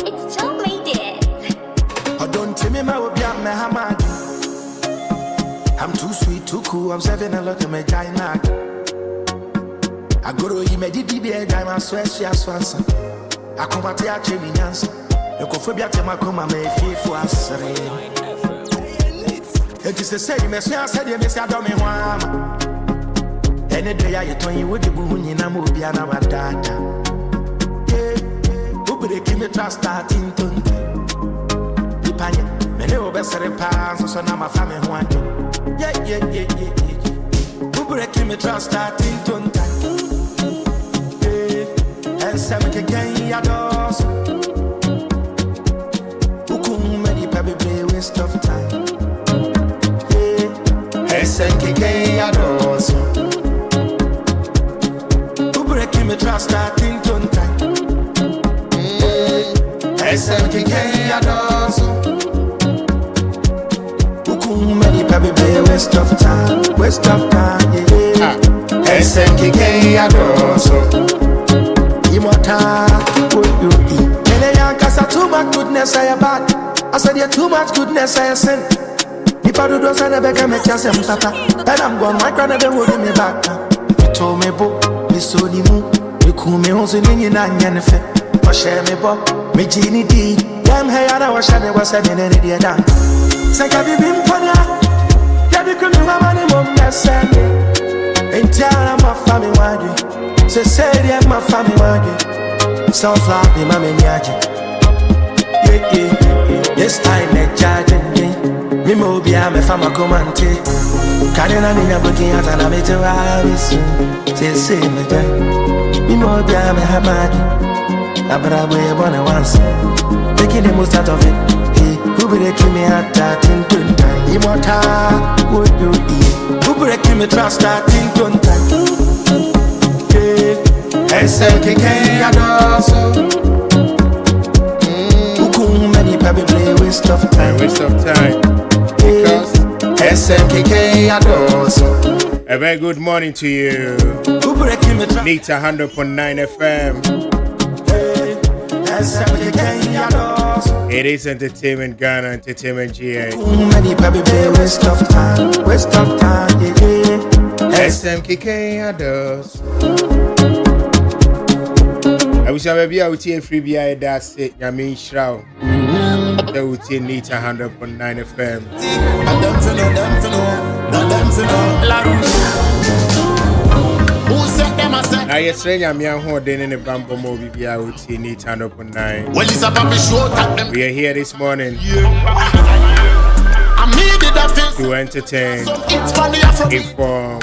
It's Joe made it. I don't tell me my Muhammad. I'm too sweet, too cool. I'm serving a lot of my giant. I go to him, I did the diamond sweat, she has swanson. I come at the Adjei Nyansa. You go for Biate Macoma, may fear for us. It is the same as I said, yes, I don't mean. Any day I told you would be Buhuni Namubiana data. Who would give me trust starting to the panya? Many of us are pounds, so now my family want. Yeah. Who would give me trust starting to and some again, yados. Who come many probably waste of time. And some again, yados. Me trust starting to time. SMK yados. Uku many probably waste of time. Yeah. SMK yados. Immortal, what you eat. Ele yankasa too much goodness I bad. I said yeah too much goodness I sin. Nipa do do say never can me chance tata. And I'm gone my grandma they holding me back. You told me book. So the moon, you cool me on the Ninian and Fe, or share me bob, me genie D. Damn, hey, I was shabby was having an idiot done. Sakabi Bimpana, Yabi could be my money, mom, that's Sandy. Ain't telling my family wadi, so say, yeah, my family wadi. Self love, the mammy yaji. Yeah. This time, a judge and me. Me mobi, I'm a farmer comante. Kadena ni nyabuki hata na mete wabisu Sese mejai Mimo bia me hamadi Abrabo ye bone once Making the most out of it Hey, who break me hata tintunta Immortal, what you eat Who break me trust that tintunta Hey, SMK yadoso Uku many probably waste of time Because SMK yados. A very good morning to you. Nita 100.9 FM. It is Entertainment Ghana, Entertainment GA. Many probably waste of time. SMK yados. I wish I would be out here free behind that state. Yamin Shroud. That would see Nita 100.9 FM. Now, yes, I'm young, who then in the Bamboo movie, I would see Nita 100.9. We are here this morning. I made it to entertain, inform,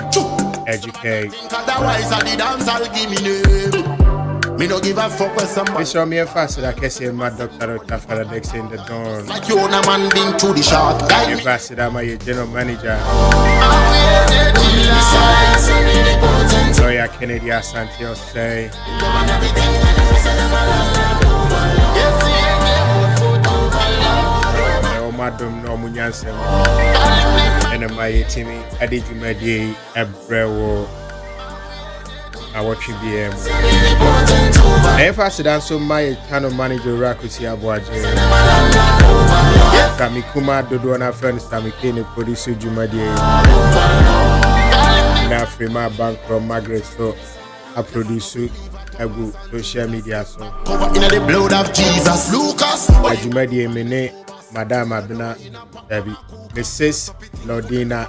educate. Otherwise, I did dance, I'll give me name. Me no give a fuck with somebody. It's from me fast that I say my doctor for the next in the dawn. Like you own a man being to the shot. Guy, if I said I'm a general manager. Lawyer Kennedy Asante say. Madam no munyansem and my team Adjei Ebrewo awotwe if I sit down so my channel manager Rakusi Adjei Sami Kuma Dodo na friend Sami Kene producer Jumadi na Frema Bank from Margaret so a producer Agu social media so in the blood of Jesus Lucas Jumadi mene Madam Abina Debbie, Mrs. Lordina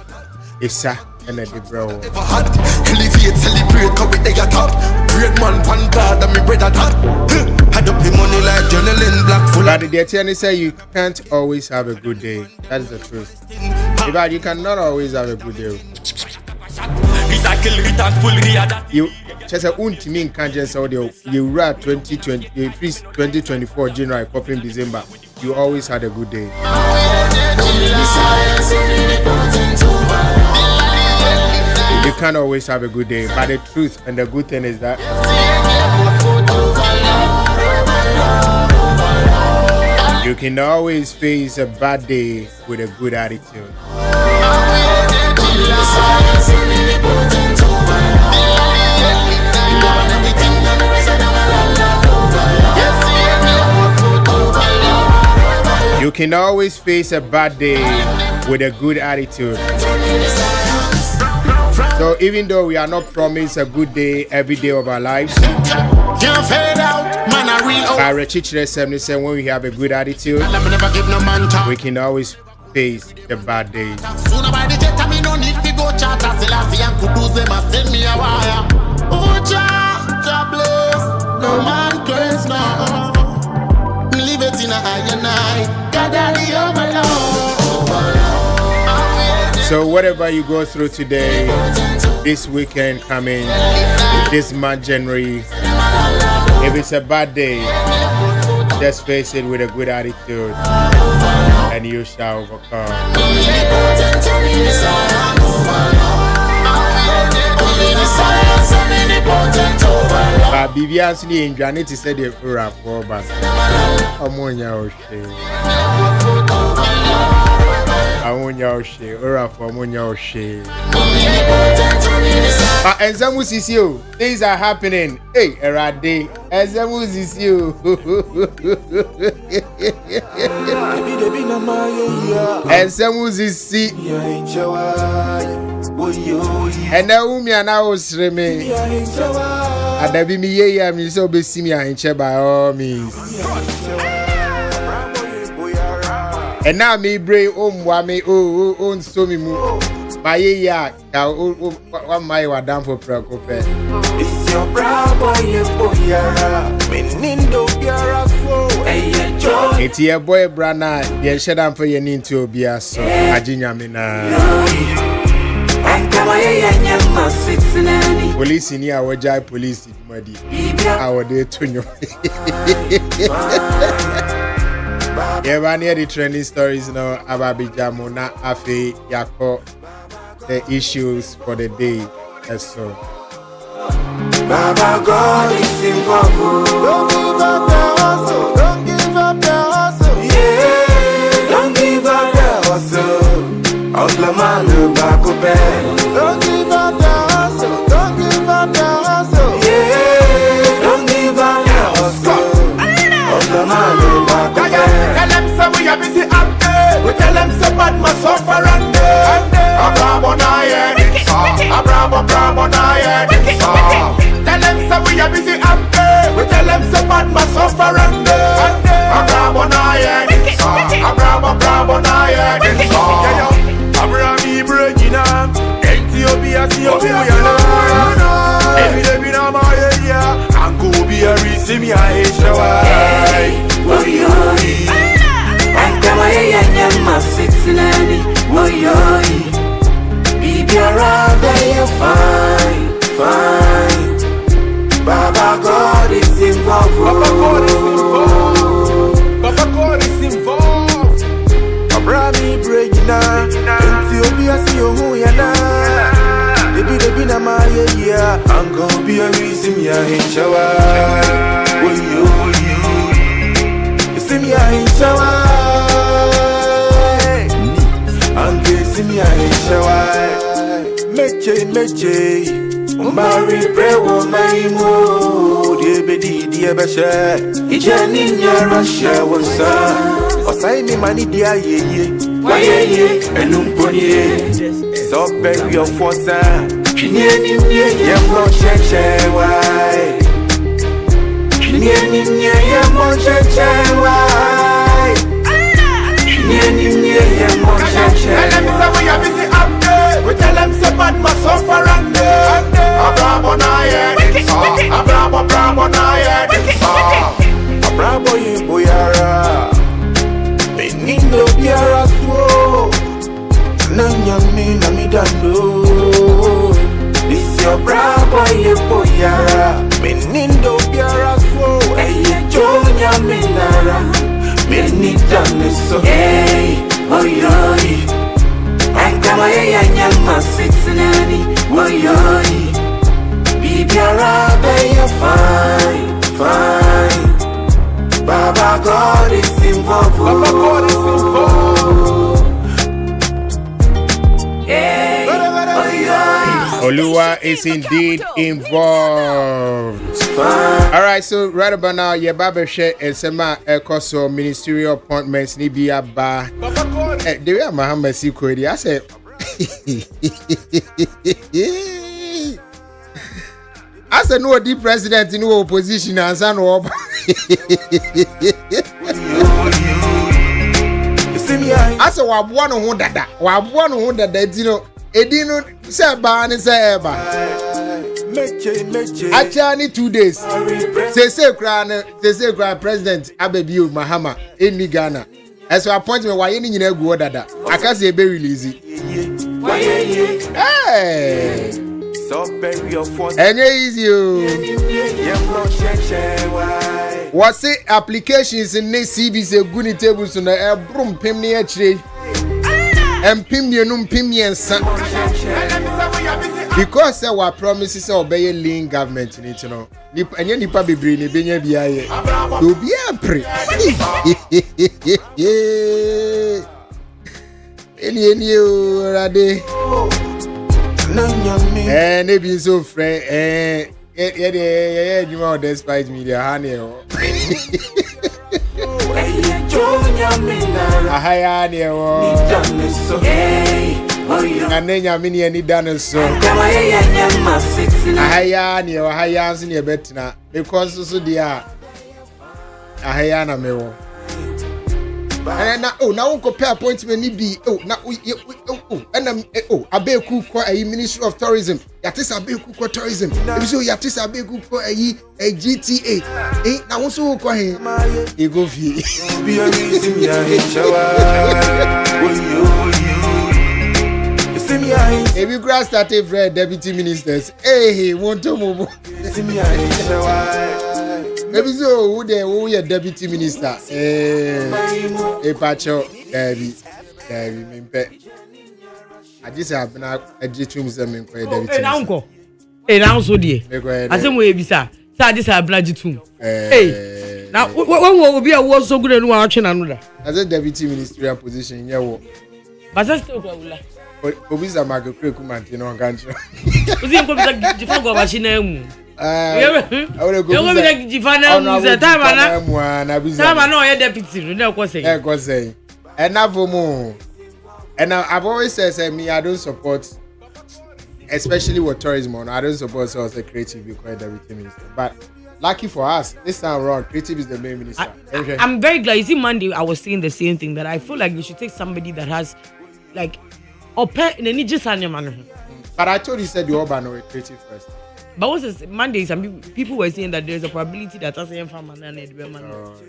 Issa and the bro. Elevate, celebrate, come with the top. Great man, one card, and me bread at top. Had up the money like journaling black full. But the attorney say you can't always have a good day. That is the truth. But you cannot always have a good day. You just a ultimate can't just audio. You were 2024 January, popping December. You always had a good day. You can't always have a good day, but the truth and the good thing is that you can always face a bad day with a good attitude. You can always face a bad day with a good attitude. So even though we are not promised a good day every day of our lives, when we have a good attitude, we can always face the bad days. So whatever you go through today, this weekend coming, this month January, if it's a bad day, just face it with a good attitude and you shall overcome. But Bibian's in Granite said the Ura for but Amonia O'Shea. Amonia O'Shea, Ura for Amonia O'Shea. And Zamus is you. Things are happening. Hey, Erade. And Zamus is you. And Zamus is see. And now me and I was remain. And there be me here, me so be see me and by all means. And now me bring wame oh so me move. My yeah, one my wa down for preoccupy. It's your bravo, you boyara. Menindo biara fo. It's your boy Brana. You shut down for your need to be a so. Ajinya mina. Police in here, Adjei police in Madi. Our day to know. Yeah, one hear the trending stories now about Bijamona Afe Yako. The issues for the day, as so. Baba God is involved. Don't give up the hustle. Don't give up the hustle. Yeah, don't give up the hustle. Hustler man, look back up. Don't give up the hustle. Don't give up the hustle. Yeah, don't give up the hustle. Hustler man, look back up. Tell them so we are busy up there. We tell them so bad my suffer and there. Bravo na yeah, bravo na yeah. Tell them so we are busy up there. We tell them so bad my suffer and there. Bravo na yeah, bravo na yeah. Abraham Ibrahim, meche. Mari brewo maimo. Die bedi die beshe. Ijeni nyara she wonsa. Osai mi mani dia ye. Waye enumponye. So bury your force. Chinieni ye mo cheche wai. Chinieni ye mo cheche wai. Chinieni ye mo cheche. Let me say we are busy up there. We tell them say bad must suffer and Abrabo na ye. Abrabo na ye. Abrabo ye boyara. Benindo biara so. Nanyami na mi dando. This your brabo ye boyara. Benindo biara so. Eye jonya minara. Meni dane so. Hey, oyoy. Ankama ye nyama sitsinani. Oyoy. Bibiara be ye fine. Baba God is involved. Baba God is involved. Hey, Olua is indeed involved. All right, so right about now, your Baba share and Sema Ekoso ministerial appointments Nibia Ba. The way Muhammad Sikwedi, I said, I said, no, the president in no opposition and son of I said, one who that you know, Edino Seba and Seba. Actually, 2 days. Say, Grand President Abebiu Mahama in Ghana. As I appointment, why any you know go that I can't say very easy. Hey. And easy. What's it? Applications in this CB's a good tables on a broom pimney and pimney and son. Because our promises obey lean government in it, you know. And you probably bring a benya BIA. To be a pre. Any Rade. And they be so friend. You know, despite media, honey. And then you're mini any done so. Hayani in your bed now because so dear. Hayana me. And now compare appointment be now and Abeku kwa a Ministry of Tourism. Yatis Abeku kwa tourism. So Yatis Abeku kwa a GTA. Now also kwa him. Ego fi. If you grass started red deputy ministers, hey, won't to move. Maybe so, who your deputy minister? A patcho, Davy, Mimpe. I just have been a jitum some deputy. Uncle, and also dear. I said, we be sir. I just have blood jitum. Hey, now what will be a war so good and watching another? As a deputy ministerial position, yeah, but that's still good. Obisa Margaret Kuman, you know, can't you? Was it going to go machine? I will go to the time. I know your deputy, no question. And now for more. And I've always said, me, I don't support, especially with tourism. I don't support so as a creative because deputy minister. But lucky for us, this time around, creative is the main minister. I'm very glad. You see, Monday I was saying the same thing that I feel like we should take somebody that has, like, but I told you said you all know creative first. But what's Monday? Some people were saying that there's a probability that I say farmer and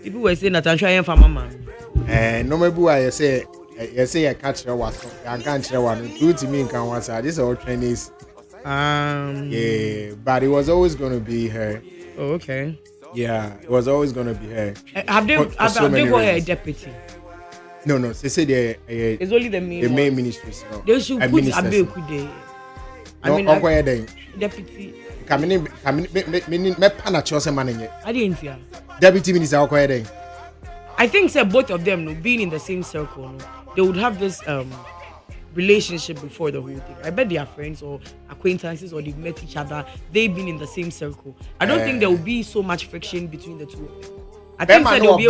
people were saying that I'm trying farmer man. And no maybe I say I catch your water. I can't share one. Do to me in Kanwasa. This is all Chinese. Yeah, but it was always going to be her. Oh, okay. Yeah, it was always going to be her. Have they got a deputy? No, they say it's only the main ministries. No. They should put Abeku there. I mean, deputy. I didn't hear. Deputy minister, I think both of them, being in the same circle, they would have this relationship before the whole thing. I bet they are friends or acquaintances or they've met each other. They've been in the same circle. I don't think there will be so much friction between the two of them. I think that they'll be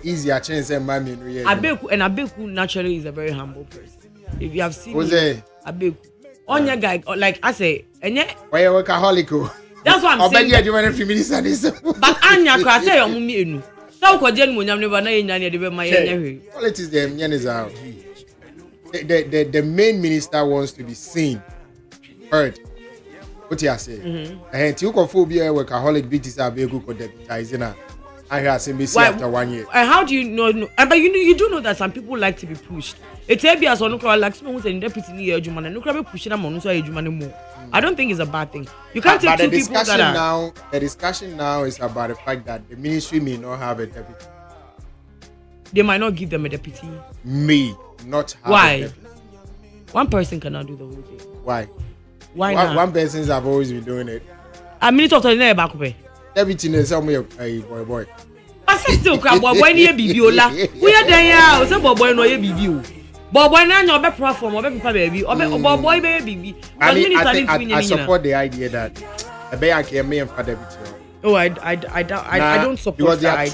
easier chance and mommy. Abeku naturally is a very humble person. If you have seen Abeku, on your guy, like I say, and yeah, why you workaholic? That's what I'm saying. But Anya, I say, I'm me. So, politics, the main minister wants to be seen, heard. What you say? And Tiocophobia, workaholic, BTs are very good for deputizing. I have seen this after 1 year. How do you know? But you do know that some people like to be pushed. It's a bit as on like someone who's in deputy near Juman and no pushing them on so more. I don't think it's a bad thing. You can't take two people that are. The discussion now is about the fact that the ministry may not have a deputy. They might not give them a deputy. May not have a deputy. One person cannot do the whole thing. Why? Why not? One person have always been doing it. A minute of time back away. Deputy is somewhere boy. I still crab boy near Bibiola. We are there. Some boy no Bibio. Boy now no be platform or be people baby. Or boy baby. I support the idea that a bear can me for deputy. Oh, I don't support because there are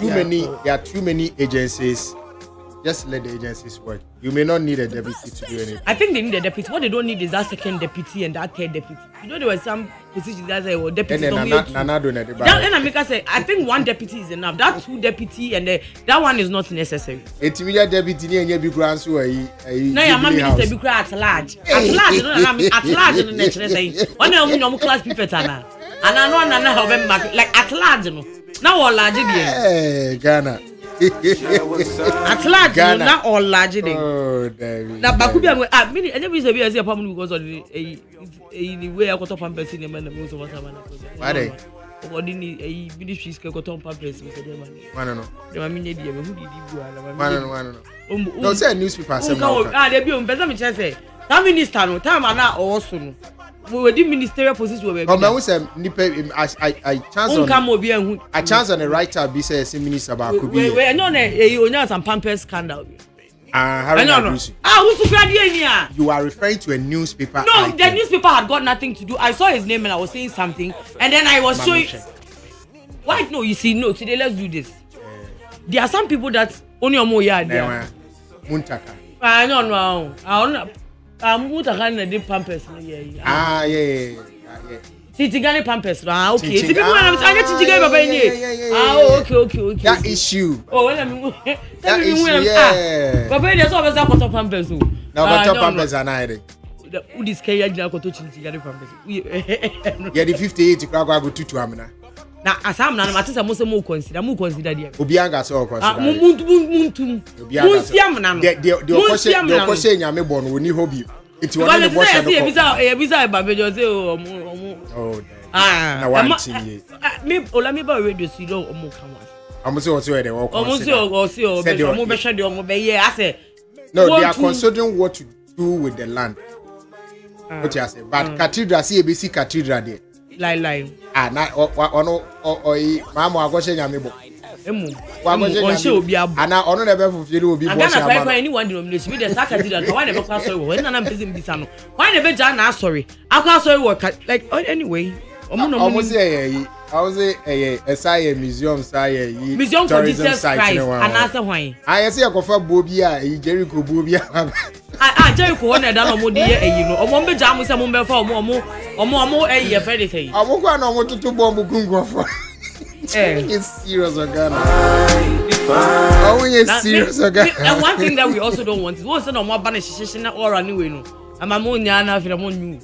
too many agencies. Just let the agencies work. You may not need a deputy to do anything. I think they need a deputy. What they don't need is that second deputy and that third deputy. You know there were some positions that say, well, deputy. And I think one deputy is enough. That two deputy and that one is not necessary. It's immediate deputy and you be grand so no, your mom minister be at large. At large, at large in the nature saying. One class people and I know like at large, now all large again. Hey, Ghana. At large, not all large. Oh, David. Now, Bakubia, I mean, I never used to be as a problem because of the way I got up and person and the most of us. What didn't a ministry got on purpose with the money? I don't know. I mean, who did you do? No, say newspaper. There be on better say. That minister, no time and now also. We were the ministerial position. I chance on the writer be say minister about could be. We know some Pampers scandal. You are referring to a newspaper. No, the newspaper had got nothing to do. I saw his name and I was saying something, and then I was showing. Why no? You see, no. Today, let's do this. There are some people that only a more yard. Muntaka. No. I'm going to run a deep Pampers. Yeah. Tigani Pampers. Okay. Okay. That issue. Oh, that issue. Yeah. But there's always a pot of Pampers. Now, but Pampers are not. Who is Kaya Jaco to Tigani Pampers? Yeah, the 58 to go to Amina. Now, as I'm not, I must more consider the Obianga so consider. The question you made born when you hobby. It's one of the boys. Me, Ola Michel radio studio or more come I'm also the almost no, they are considering what to do with the land. What you say? But cathedral, CABC cathedral there. Lie. Mama, I go say nyame bo. And I honor never fulfill will be I'm gonna pray anyone denomination. Me the cathedral. Why never class sorry? When I'm busy bisano. Why never Jana sorry? I can't sorry work like anyway. Almost say I was a museum museum for Jesus Christ and answer why. I say I go for Bobia, Jericho Bobia. Jericho one that no more dear, you know. Or Mombe Jamus and Mombe for more a year for anything. I won't go on to bomb Gungo for. It's serious again. Oh, it's serious again. And one thing that we also don't want is what's no more banishing or anyway. I'm a moniana for the moon.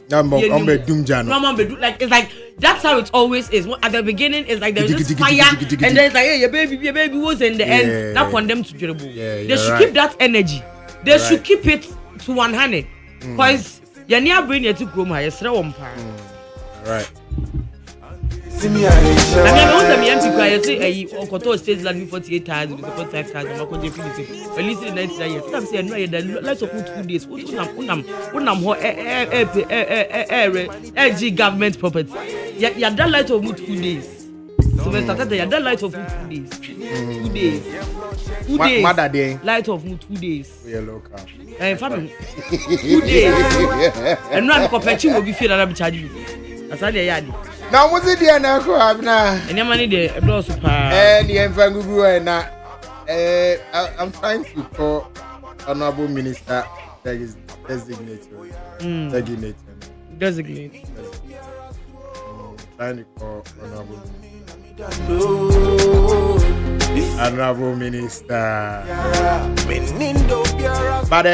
Like it's like that's how it always is. At the beginning, it's like there's this fire, and there's like, hey, your baby was in the end. Not condemned to terrible. They should keep that energy. They should keep it to 100. Because you're near bringing it to grow my right. I mean, I want to be empty. I say, I control stage like 48 times, 45 times. I'm not going to finish it. At least in 90 years. I'm saying, no, let's put 2 days. Adjei government property. Yeah, that light of 2 days. So we started there. That light of mood 2 days. 2 days. 2 days. Mother day. Light of mood 2 days. We are local. Family. 2 days. And now I'm comparing will be feel that I'm charging you. That's how they are. Now what's it there now? And your money there, a blow super. And the I'm trying to call Honorable Minister designate. Trying to call Honorable Minister. But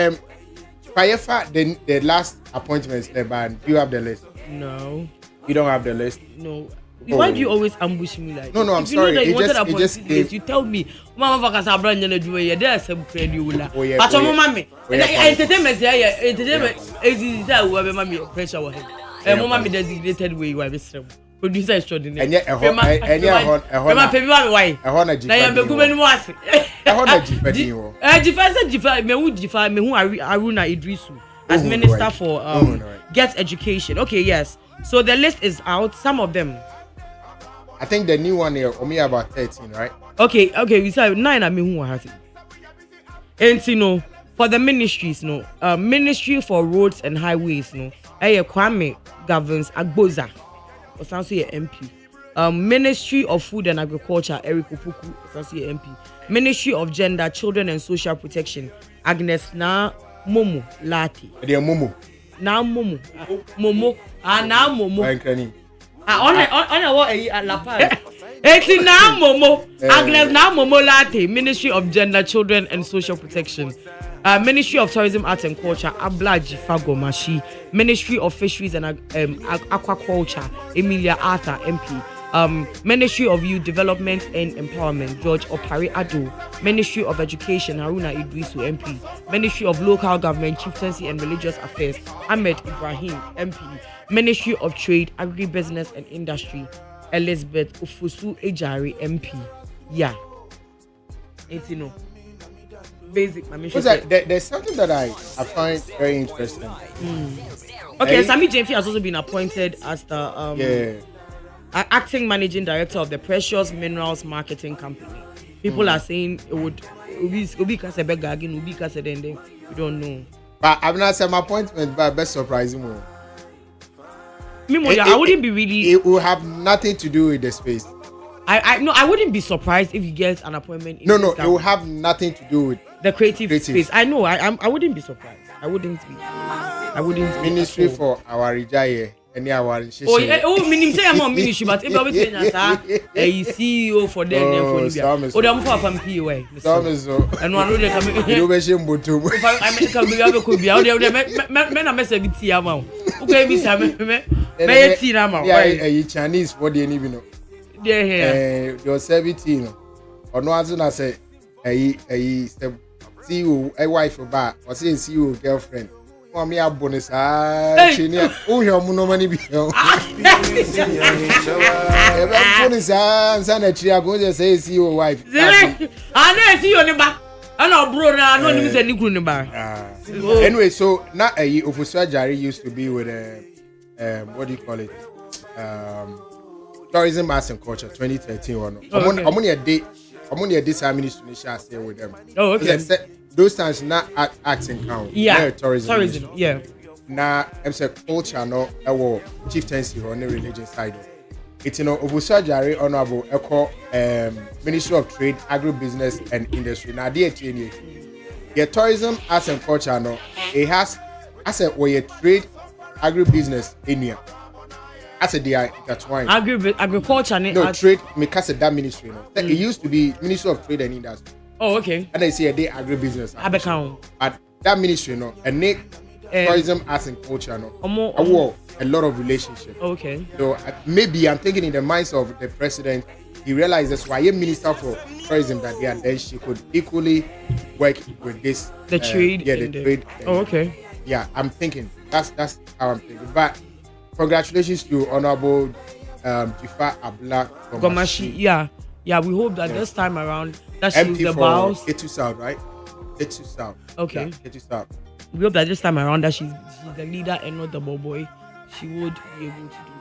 the last appointments there, do you have the list? No. You don't have the list? No. Why do you always ambush me like? No, I'm if sorry. You know that you just you tell me, Mama Vakasa Brand and do it. There's a friend you will. But your mommy, entertainment, entertainment is that whoever mommy pressure was him. And mommy designated way you are Mr. Producer extraordinary. And yet, why? A honor G. I am the woman was a honor G. Me who Aruna Idrisu as Minister for Get Education. Okay, yes. So the list is out. Some of them. I think the new one here, only about 13, right? Okay. We said 9. I mean, who has it? And you know, for the ministries, no, Ministry for Roads and Highways, no, Kwame governs Agboza, or sounds like MP. Ministry of Food and Agriculture, Eric Opuku, sounds like MP. Ministry of Gender, Children and Social Protection, Agnes Na Momo Lati. They are Momo. Na Momo. Momo. Na Momo. On what La Paz. It's now Momo. Agnes now Momo Late, Ministry of Gender, Children and Social Protection. Ministry of Tourism, Arts and Culture, Ablaji Fagomashi. Ministry of Fisheries and Aquaculture, Emilia Arthur, MP. Ministry of Youth Development and Empowerment, George Opari Ado. Ministry of Education, Haruna Idrisu, MP. Ministry of Local Government, Chieftaincy and Religious Affairs, Ahmed Ibrahim, MP. Ministry of Trade, Agribusiness and Industry, Elizabeth Ufusu Ejari, MP. Yeah. It's you know. Basic. There's something that I find very interesting. Okay, Sammy James has also been appointed as the acting managing director of the Precious Minerals Marketing Company. People are saying it would be because we don't know. But I've not said my appointment, but best surprising more. I wouldn't be really. It will have nothing to do with the space. I wouldn't be surprised if you get an appointment. No, it will have nothing to do with the creative space. I know. I wouldn't be surprised. I wouldn't be. Ministry for our Adjei. Any our meaning say I'm on ministry, but if I was saying a CEO for them, for them for from POA. And one of them you be shame butu. If I can be able to be out there, men are messing with tea amount. Okay, be some me tea amount. Yeah, Chinese for the even know. Yeah, your 17 or no as I say CEO a wife or bar or say CEO girlfriend. Me a bonus chinia who hear no money be bonus sana chia go just say see your wife I see you on the back I know bro na no nim say ni kru ni ba anyway so na Ofosu Adjei used to be with what do you call it Tourism Arts and Culture 2013 one I'm on a this ministry shall stay with them. Oh, okay. Those times not acting count. Yeah. Tourism. Yeah. Now, I'm saying culture no our chieftaincy on the religious side. It's Ofosu Adjei honorable echo Ministry of Trade, Agribusiness and Industry. Now the tourism, arts and culture no it has as a way trade, agribusiness in here. As a DI, that's why agriculture. No trade. Because that ministry, no. It used to be Ministry of Trade and Industry. Oh, okay. And they say a day agribusiness. But that ministry, no, and tourism, arts and culture, no. A lot of relationships. Okay. So maybe I'm thinking in the minds of the president, he realizes why a minister for tourism that they are then she could equally work with this. The trade. The trade. Oh, okay. Yeah, I'm thinking that's how I'm thinking, but. Congratulations to Honorable Jifa Abla Gomashi. Yeah, we hope that this time around that she was the boss. Etu South, right? Etu South. Okay. Yeah, Etu South. We hope that this time around that she's the leader and not the boy. She would be able to do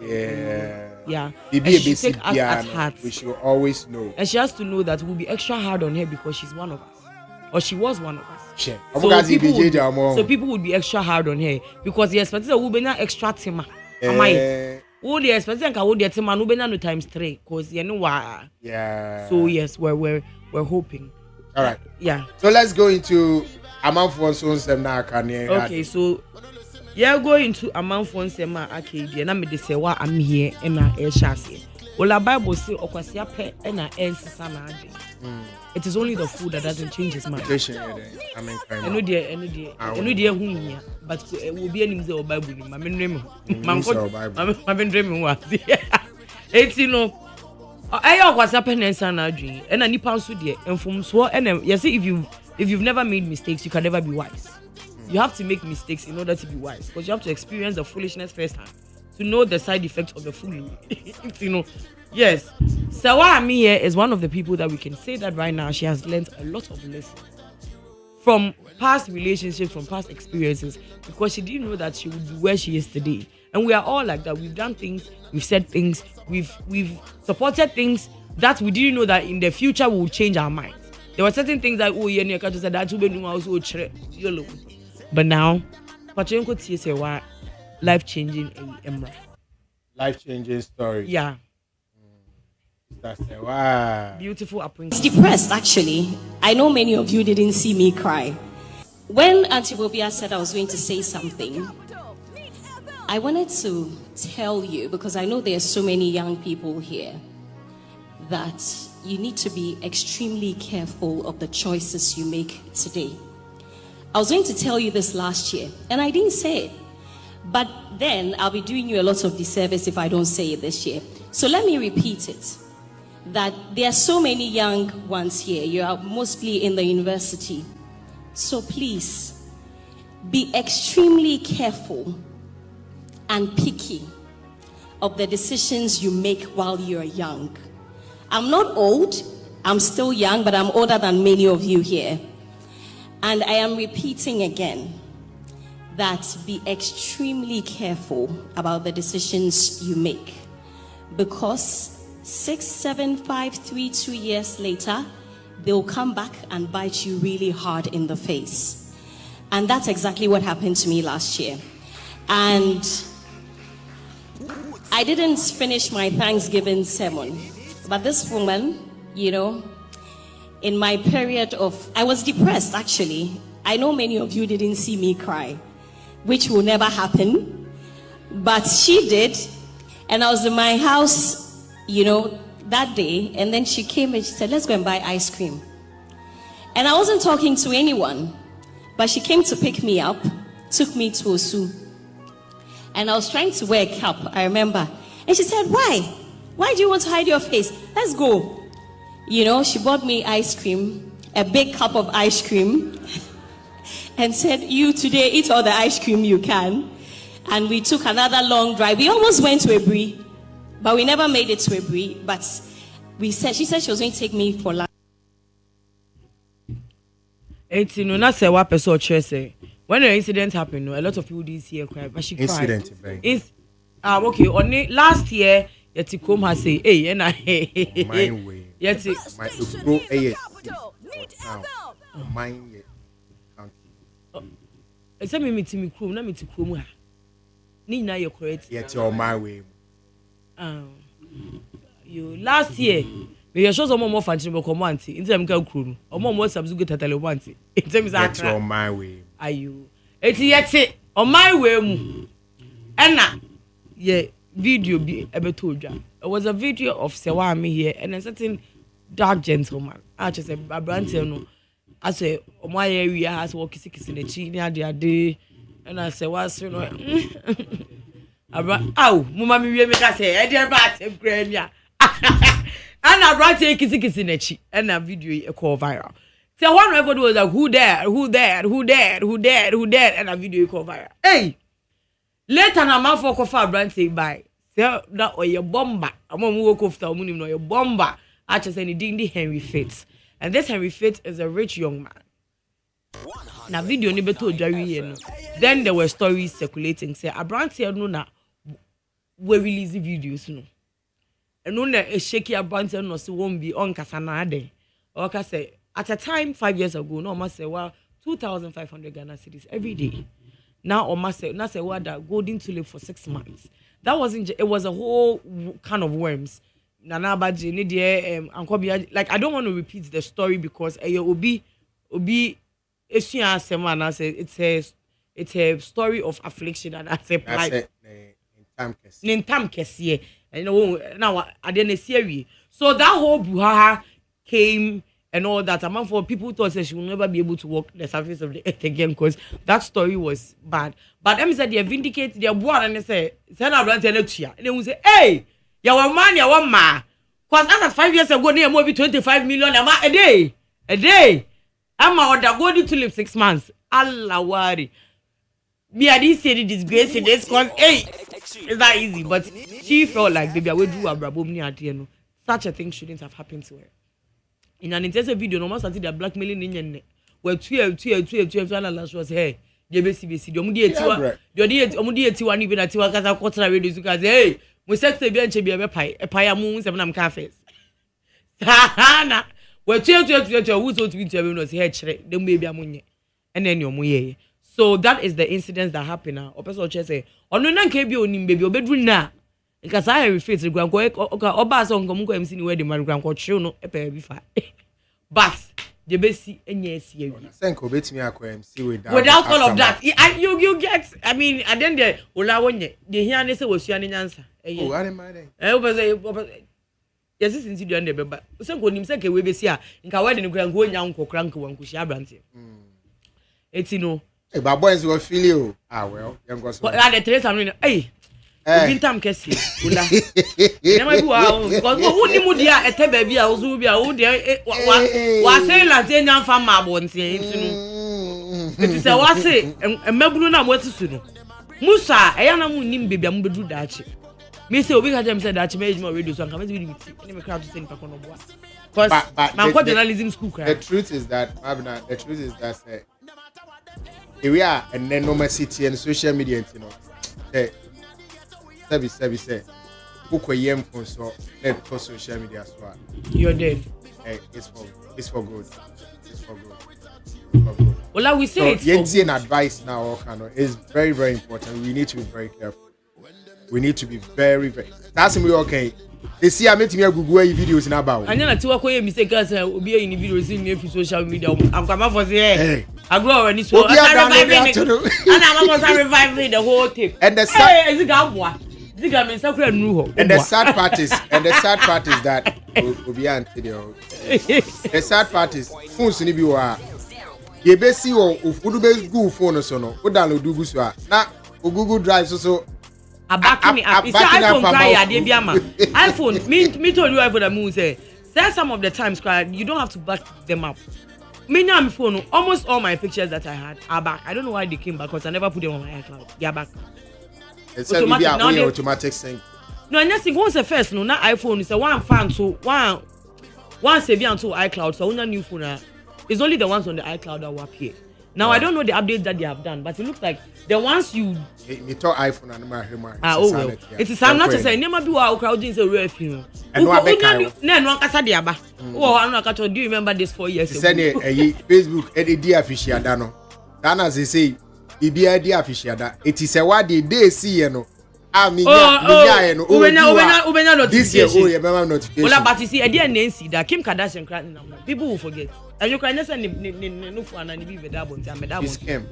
that. Yeah. And she take us at heart. We should always know. And she has to know that we'll be extra hard on her because she's one of us. Or she was one of us. Sure. So people would be extra hard on her because the expectation will be extra tema. All the expectation can the tema no be no times 3 because you know why. Yeah. So yes, we're hoping. All right. Yeah. So let's go into a month for so now can you. Okay, so yeah, go into a month for sema Arcadia na me de say wa am here and na e shase. Well, the Bible say okwasia pe na ensisa na Adjei. It is only the food that doesn't change his mind. I mean, I know dear who here, but will be an the Bible. My name, my dreaming was. It's I was happening in Adjei, and I need pounds to dear, and from so and you see if you've never made mistakes, you can never be wise. You have to make mistakes in order to be wise, because you have to experience the foolishness firsthand to know the side effects of the foolery. Yes. So what I'm here is one of the people that we can say that right now she has learned a lot of lessons from past relationships, from past experiences, because she didn't know that she would be where she is today. And we are all like that. We've done things, we've said things, we've supported things that we didn't know that in the future we will change our minds. There were certain things like but now, life-changing story. Yeah. That's wow. Beautiful upbringing. I was depressed, actually. I know many of you didn't see me cry. When Auntie Bobia said I was going to say something, I wanted to tell you, because I know there are so many young people here, that you need to be extremely careful of the choices you make today. I was going to tell you this last year, and I didn't say it. But then I'll be doing you a lot of disservice if I don't say it this year. So let me repeat it. That there are so many young ones here. You are mostly in the university. So please, be extremely careful and picky of the decisions you make while you're young. I'm not old. I'm still young, but I'm older than many of you here. And I am repeating again that be extremely careful about the decisions you make, because 6, 7, 5, 3, 2 years later, they'll come back and bite you really hard in the face. And that's exactly what happened to me last year. And I didn't finish my Thanksgiving sermon, but this woman, in my period of, I was depressed actually. I know many of you didn't see me cry, which will never happen, but she did. And I was in my house, that day, and then she came and she said, let's go and buy ice cream. And I wasn't talking to anyone, but she came to pick me up, took me to Osu. And I was trying to wear a cap, I remember. And she said, why? Why do you want to hide your face? Let's go. She bought me ice cream, a big cup of ice cream, and said, you today eat all the ice cream you can. And we took another long drive. We almost went to Ebri, but we never made it to Ebri. But she said she was going to take me for lunch. When an incident happened, a lot of people didn't see her cry, but she cried. Incident, okay. Only last year, Yetikom has said, hey, and I mine way. Yeti, my grow mine it's a me crew, not me to crew. Nina, you're correct. Yet you're my way. You last year, we show some more functional command in terms of crew, or more subject at Telewanti. In terms of you're my way. Are you? It's yet on my way. Anna, yeah, video be able to you. It was a video of Sewami here and a certain dark gentleman. I just said, Abrantiano. I say, my area has walked six in the chin the other day. And I say, what's Mumma, we make us say, I dear bat, Grania. And I brought a kiss in the chin and a video a call viral. So one record was like, who there, and a video call viral. Hey, later, I'm out for coffee, Branty by. So that or your bomber, I'm going to walk off the moon, your bomber. I just said, Dindy Henry Fitz. And this Henry Fitz is a rich young man. Now, video never told Jerry. Then there were stories circulating. Say, Abranti no na we release videos no. And no a shaky about no so won't be on Casanade. Or can say at a time 5 years ago, no must say 2,500 Ghana cedis every day. Now or must say not say what that golden tulip for 6 months. That wasn't it was a whole kind of worms. Nana Adjei ni dear like I don't want to repeat the story because obi esia asema na say it's a story of affliction and as a pride. In time kesiye. You know now I didn't see. So that whole buhaha came and all that. Among for people thought she will never be able to walk the surface of the earth again because that story was bad. But them said they vindicate their board and they say, "Send our brother and they will say, hey, you want man, you want ma." Because as 5 years ago, near movie 25 million a day. I'm out there going to live 6 months. Allah worry. Me, I didn't say the disgrace in this because hey, it's not easy. But she felt like baby, I will do a brabomni at the end. Such a thing shouldn't have happened to her. In an intensive video, no matter the blackmailing in where 12 last was hey, the BCBC, the Omudi one even at Tiwaka quarter radio to hey, we sex the bench be a pie moon, 7 cafes. Hana, where 12 who's to be to was head, then maybe a moon, and then your muye. So that is the incidents that happen now. Or person say, on no KB on baby, or bedroom now. Because I refuse to go and go back on Gomuko MC where the man grand court show no a pair before. But the best and yes, you thank without all of that. You get, I mean, and then the Ola one the here was your answer. Oh, I didn't yes, this is the but some good himself we be here in Kawa in the grand going young for crank one Kushia Branty. It's but boys will feel you. Ah, well, young girls. But I tell you, hey. Time kesi ula nema bi because who ni mu dia ete ba bi a ozu bi a wo dia wa say la te nya fa ma bonte ntinu eti se wa say emabunu na mo tisu no musa eya na mu nim bebia mu bedu daachi me say obi ka jam say daachi me ejima radio so kan me bi ni me crowd to say pa kono boa because man ko journalism school cry. The truth is that say we are a normal city and social media, you know. Say, who could so let for social media as well. You're dead. Hey, it's for good. It's for good. Well, like we say, it's an advice now. Is very, very important. We need to be very careful. We need to be very, very. That's me okay. They see I met me Google videos in about. I know to work with mistake because will be in videos in me social media. I'm coming for say. I go already so. And I'm almost reviving the whole thing. And the sad is it and the sad part is that the sad part is phones ni bi wa ye be si o ufudu be Google phone so no o download Google so na Google Drive so abaki me up. It's iPhone cry ade bi ama iPhone me told you iPhone that moon say some of the times cry you don't have to back them up. Me now my phone almost all my pictures that I had are back. I don't know why they came back because I never put them on my iCloud. They are back. It's automatic sync. No, and yes, once the first no, not iPhone is a one fan to one save on to iCloud. So when new phone, it's only the ones on the iCloud that will appear. Now I don't know the update that they have done, but it looks like the ones you. Me talk iPhone and my. Oh well, it is. I'm not just saying. Never be our crowd is a real film. And no, no, kasa diaba. Oh, I'm not. Do you remember this 4 years ago? Facebook edit official dano. Dana they say. Ibi idea official that it is a what they see no ubenya notification well but you see idea nancy that Kim Kardashian crying people will forget and you can say no for and be that one time that one scam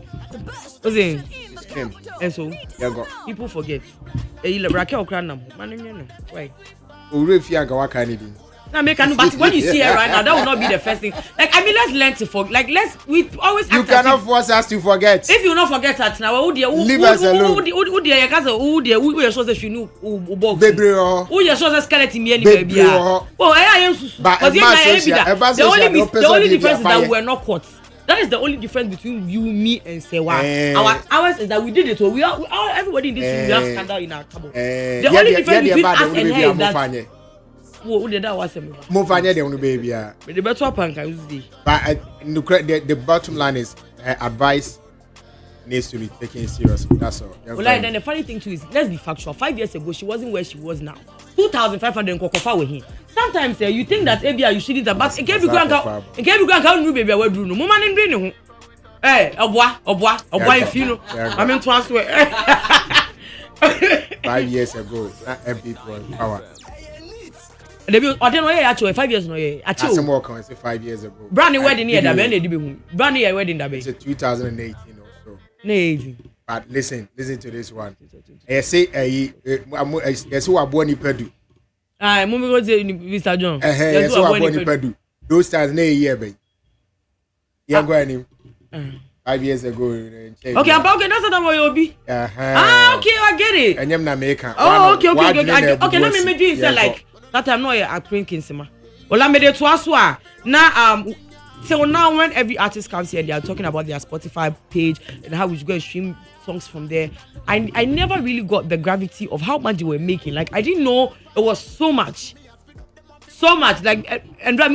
and so people forget Raquel crying why urefia ga waka ni bi now make an but when you see her right now that will not be the first thing like I mean let's learn to forget like we always you cannot force us to forget if you not forget that now who leave us alone who there you who shows that you know who you shows skeleton me any baby oh I am but the only difference is that we were not caught. That is the only difference between you, me, and Sewa. Ours is that we did it. So we are everybody in this room. We have scandal in our cupboard. The only difference between us and her is that. Who did that was a Mufanya the only baby. But the better punk I use the. But the bottom line is advice. needs to be taken seriously. That's all. Well, like, then the funny thing too is, let's be factual. 5 years ago, she wasn't where she was now. 2,500 kokofa with him. Sometimes you think that ABI you shouldn't have, but in case you go and count, baby, I will do no more money in no. Hey, obwa, if you know, I mean, to answer. 5 years ago, that MP was power. I don't know, actually, 5 years no, actually. Some more can say 5 years ago. Brand new wedding here, that brand new wedding that It's 2018 or so. No. But listen to this one. I say, I say, what Bonnie Pedu. Ah, Mummy go say Mr. John. Yes, what Bonnie Pedu. Those times, nay, year, baby. You're going 5 years ago. Okay, that's what you'll be. Okay, I get it. And you're not making. Oh, okay, let me do it like that. I'm not a drinking sima. Well, I'm made to aswa. Now, so now when every artist comes here, they are talking about their Spotify page and how we should go and stream songs from there. I never really got the gravity of how much they were making. Like, I didn't know it was so much. Like, and I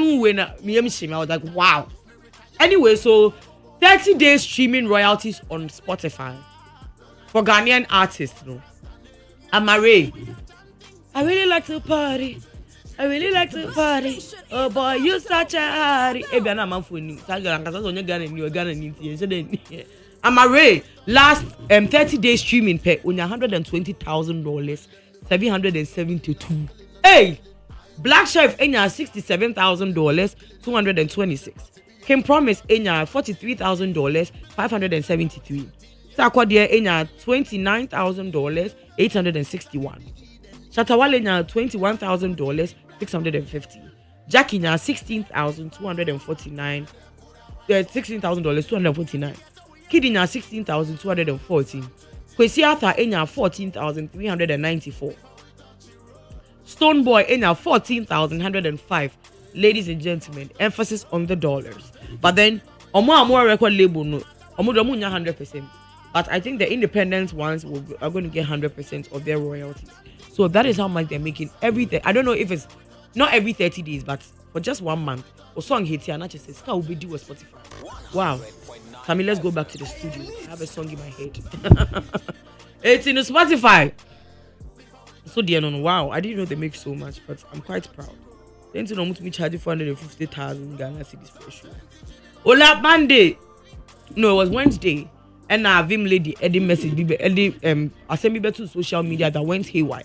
was like, wow. Anyway, so 30 days streaming royalties on Spotify for Ghanaian artists. No, Amare. I really like to party. Oh boy, you such a hardy. Amare last 30 days streaming pay on $120,000, 772. Hey, Black Chef enya $67,000, 226. Kim Promise enya $43,000, 573. Sakwadia enya $29,000, 861. Shatawale enya $21,000, 650. Jackie enya $16,249, $16,000, 249. Kid enya $16,214. Kwesi Arthur enya $14,394. Stone Boy enya $14,105. Ladies and gentlemen, emphasis on the dollars. But then, more record label no, 100%. But I think the independent ones are going to get 100% of their royalties. So that is how much they're making every day. I don't know if it's not every 30 days, but for just 1 month. Or song hits here, and I just say, "Ska will be due with Spotify." Wow. Tammy, let's go back to the studio. I have a song in my head. It's in the Spotify. So dear, no, wow. I didn't know they make so much, but I'm quite proud. Then to know me charge 450,000 Ghana cedis for a show. Ola Monday. No, it was Wednesday. And now Vim lady Eddie message Eddie I sent me to social media that went haywire.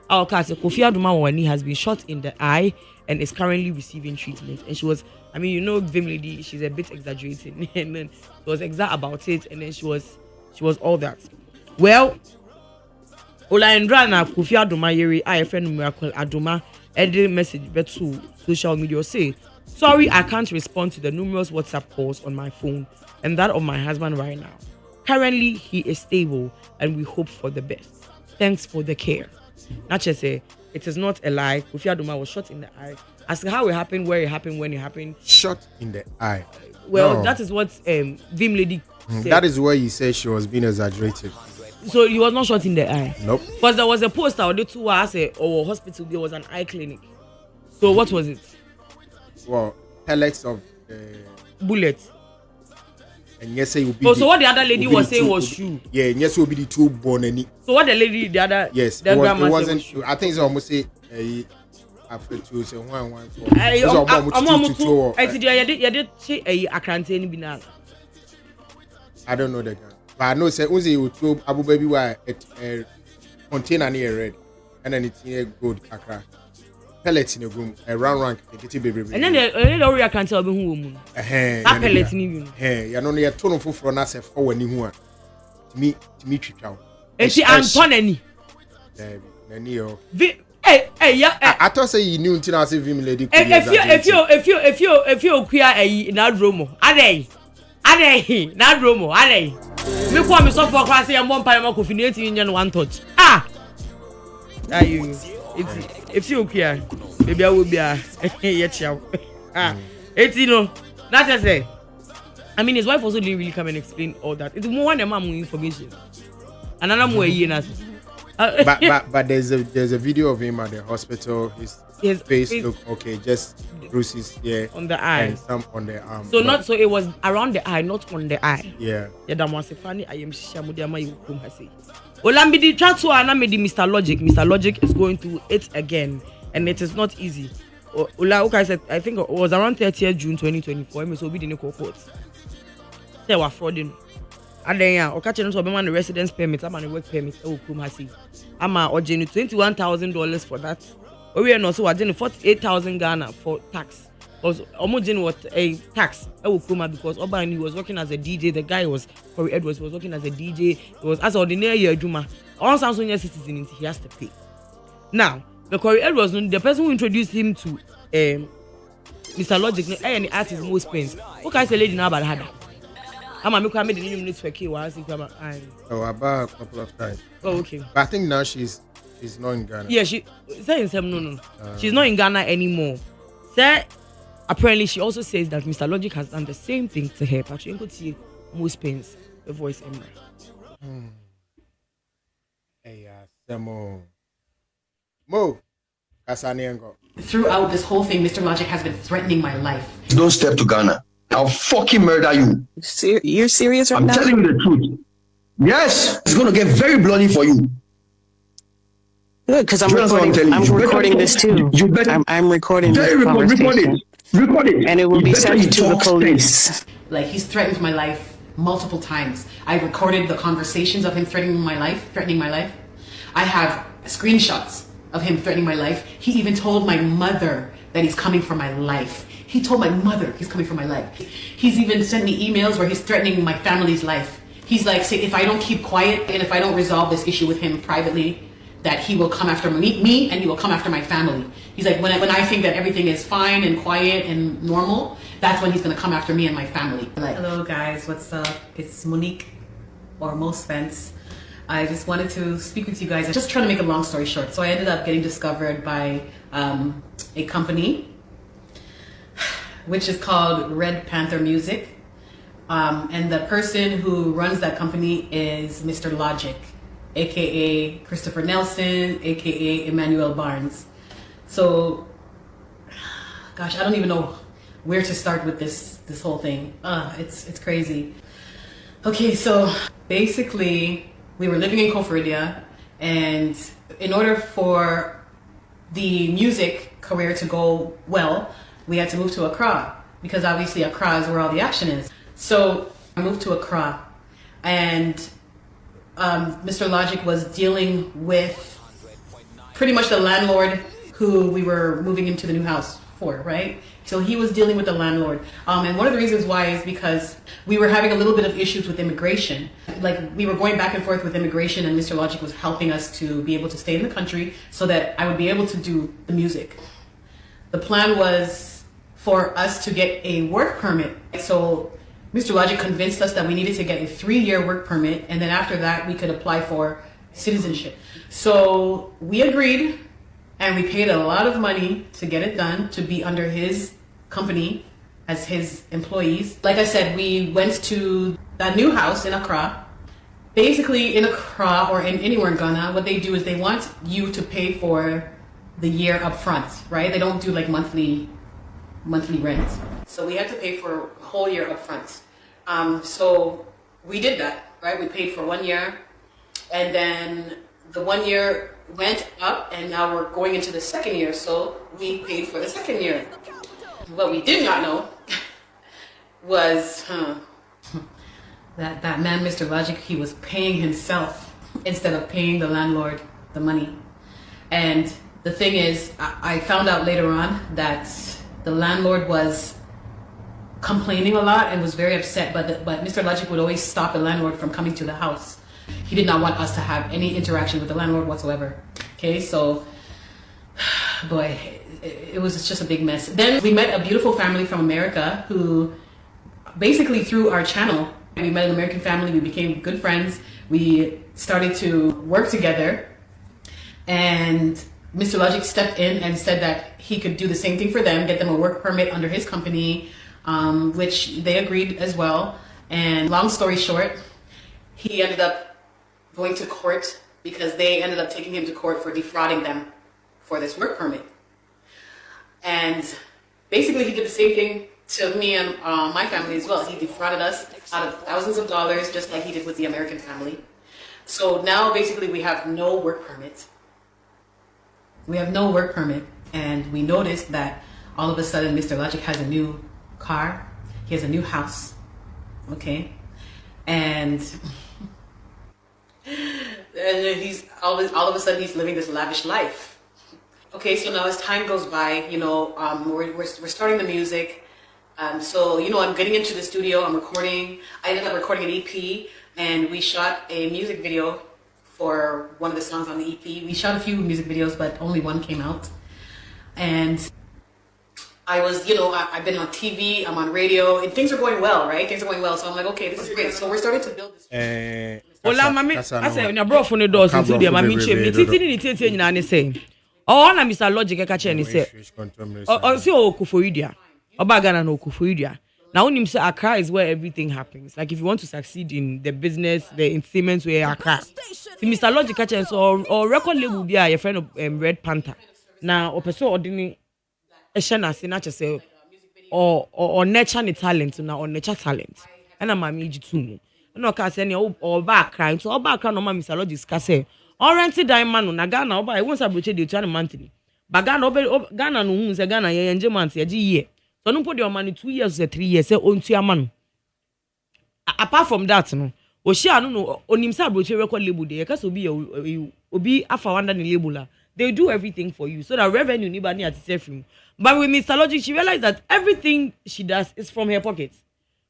Our cast Kofi Aduma has been shot in the eye and is currently receiving treatment. And she was, I mean, you know, Vim lady, she's a bit exaggerating, and then she was exact about it, and then she was all that. Well, Ola Endra na Kofi Aduma yeri I friend Miracle Aduma Eddie message to social media say, "Sorry, I can't respond to the numerous WhatsApp calls on my phone and that of my husband right now. Currently, he is stable and we hope for the best. Thanks for the care." Nache say, it is not a lie. Kofi Aduma was shot in the eye. As to how it happened, where it happened, when it happened. Shot in the eye. Well, that is what Vim lady said. That is where you say she was being exaggerated. So he was not shot in the eye? Nope. Because there was a poster on the 2 hours or hospital, there was an eye clinic. So what was it? Well, pellets of bullets. And yes, it will be. So what the other lady was saying was true. Yeah, and yes, it will be the two born any. So what the lady, the other, yes, the it grandma wasn't. said was I think it's almost say after two, so 1 1 4. I don't know the guy, but I know say Uzi you throw Abu Baby why container near red, and then it's near gold Accra. Pellets in the room, a round baby. And then the area can't tell me who woman. That pellets in you. Hey, you know, you're turning for an asset for when you want. To me, treat out. And she Antonini. Hey, yeah. I thought say you knew until I say Vim lady. If you queer a not room, Adjei, not room, Adjei. Me come so for class and one pile of coffee in one touch. Ah, are you? If you care, maybe I will be a yet. It's not just say. I mean, his wife also didn't really come and explain all that. It's more than mom information. Another more years. But there's a video of him at the hospital. His face looked okay, just bruises here on the eye and some on the arm. So it was around the eye, not on the eye. Yeah. That was funny. I am Shamudiama Yukum Hasi. Olambidi Chatu Anamedi Mr. Logic. Mr. Logic is going through it again, and it is not easy. I said, I think it was around 30th June 2024. So we didn't go court. They were frauding. And then I catch them on the residence permit, I'm on the work permit. Oh, Kumasi. I'm Adjei $21,000 for that. We are also Adjei 48,000 Ghana for tax. Because Omojin was a tax. Because Obani was working as a DJ. The guy Corey Edwards was working as a DJ. It was as ordinary Juma. All Samsung citizen he has to pay. Now, the Corey Edwards, the person who introduced him to Mr. Logic, and the artist most pains. Okay, I say lady now about Hada. I'm a made the new minutes for K. About a couple of times. Oh, okay. But I think now she's not in Ghana. Yeah, no. She's not in Ghana anymore. Sir, apparently she also says that Mr. Logic has done the same thing to her. But you could see most pains, the voice Emma. Hey, Mo. Throughout this whole thing, Mr. Logic has been threatening my life. Don't step to Ghana. I'll fucking murder you. You're serious right now? I'm telling you the truth. Yes, it's going to get very bloody for you. Good, because I'm recording this too. I'm recording this conversation. Record it. And it will be sent to the police. Like, he's threatened my life multiple times. I recorded the conversations of him threatening my life. I have screenshots of him threatening my life. He even told my mother that he's coming for my life. He told my mother he's coming for my life. He's even sent me emails where he's threatening my family's life. He's like, say, if I don't keep quiet and if I don't resolve this issue with him privately, that he will come after me and he will come after my family. He's like, when I think that everything is fine and quiet and normal, that's when he's gonna come after me and my family. Like, hello guys, what's up? It's Monique, or Mo Spence. I just wanted to speak with you guys. I'm just trying to make a long story short. So I ended up getting discovered by a company which is called Red Panther Music. And the person who runs that company is Mr. Logic, aka Christopher Nelson, aka Emmanuel Barnes. So, gosh, I don't even know where to start with this whole thing. It's crazy. Okay, so basically, we were living in Koforidua, and in order for the music career to go well, we had to move to Accra, because obviously Accra is where all the action is. So I moved to Accra, and Mr. Logic was dealing with pretty much the landlord who we were moving into the new house for, right? So he was dealing with the landlord. And one of the reasons why is because we were having a little bit of issues with immigration. Like, we were going back and forth with immigration, and Mr. Logic was helping us to be able to stay in the country so that I would be able to do the music. The plan was for us to get a work permit. So Mr. Logic convinced us that we needed to get a 3-year work permit, and then after that we could apply for citizenship. So we agreed, and we paid a lot of money to get it done, to be under his company as his employees. Like I said, we went to that new house in Accra. Basically, in Accra or anywhere in Ghana, what they do is they want you to pay for the year up front, right? They don't do like monthly rent. So we had to pay for a whole year up front. So we did that, right? We paid for 1 year, and then the 1 year went up, and now we're going into the 2nd year, so we paid for the 2nd year. What we did not know was that man, Mr. Logic, he was paying himself instead of paying the landlord the money. And the thing is, I found out later on that the landlord was complaining a lot and was very upset, but Mr. Logic would always stop the landlord from coming to the house. He did not want us to have any interaction with the landlord whatsoever. Okay, so, boy, it was just a big mess. Then we met a beautiful family from America who, basically through our channel, we met an American family, we became good friends, we started to work together, and Mr. Logic stepped in and said that he could do the same thing for them, get them a work permit under his company, which they agreed as well. And long story short, he ended up going to court because they ended up taking him to court for defrauding them for this work permit. And basically he did the same thing to me and my family as well. He defrauded us out of thousands of dollars, just like he did with the American family. So now basically we have no work permit. We have no work permit, and we noticed that all of a sudden Mr. Logic has a new car, he has a new house, okay? And he's all of a sudden he's living this lavish life. Okay, so now as time goes by, you know, we're starting the music. So, you know, I'm getting into the studio, I'm recording. I ended up recording an EP, and we shot a music video for one of the songs on the EP. We shot a few music videos, but only one came out. And I was, you know, I've been on TV, I'm on radio, and things are going well, right? Things are going well, so I'm like, okay, this is great. So we're starting to build this. Ola mami, I say on your bro phone doors into the mami chim. Titi ni titi nyina ne say. Oh, na Mr. Logic e ka che ni say. Oh, say Okufoidia. Oba Ghana no Okufoidia. Now when him say Accra is where everything happens. Like if you want to succeed in the business, the entertainment where Accra. See Mr. Logic ka che so or record label be your friend of Red Panther. Now opeso ordini e share say na che say or nature ni talent na or nature talent. And na mami ji too. No ka say ni o ba cry so o ba cry no ma Mr. Logic ka say o rent diamond na Ghana o ba e won sa broche dey 2 monthly. But Ghana no hu say Ghana ye nje month ye year. So no put your money 2 years or 3 years say on to man. Apart from that no o share no onim sa broche record label dey ka so obi afa wanda ni label la. They do everything for you so that revenue ni ba ni at free. But with Mr. Logic she realized that everything she does is from her pocket.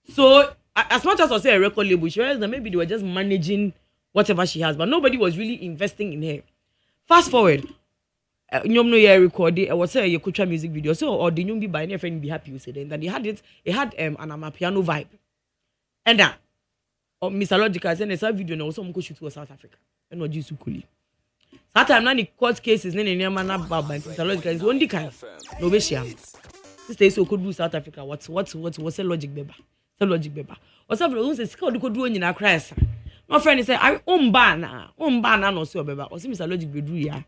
So as much as I say a record label, she realized that maybe they were just managing whatever she has, but nobody was really investing in her. Fast forward, you know, you recorded. I was saying you could try music video, so or the young be by any friend be happy with it. Then he had it. It had an piano vibe, and that Mr. Logic said a video now. Some go shoot to South Africa, and not just Kuli. That time, now the court cases, then the man about Mr. Logic is one kind. No be sham. This day so could do South Africa. What's a Logic baby? So Logic baby. Or some people say, "Scout could do in a crash." My friend say, "I ban no so baby." Or see Mr. Logic be do ya.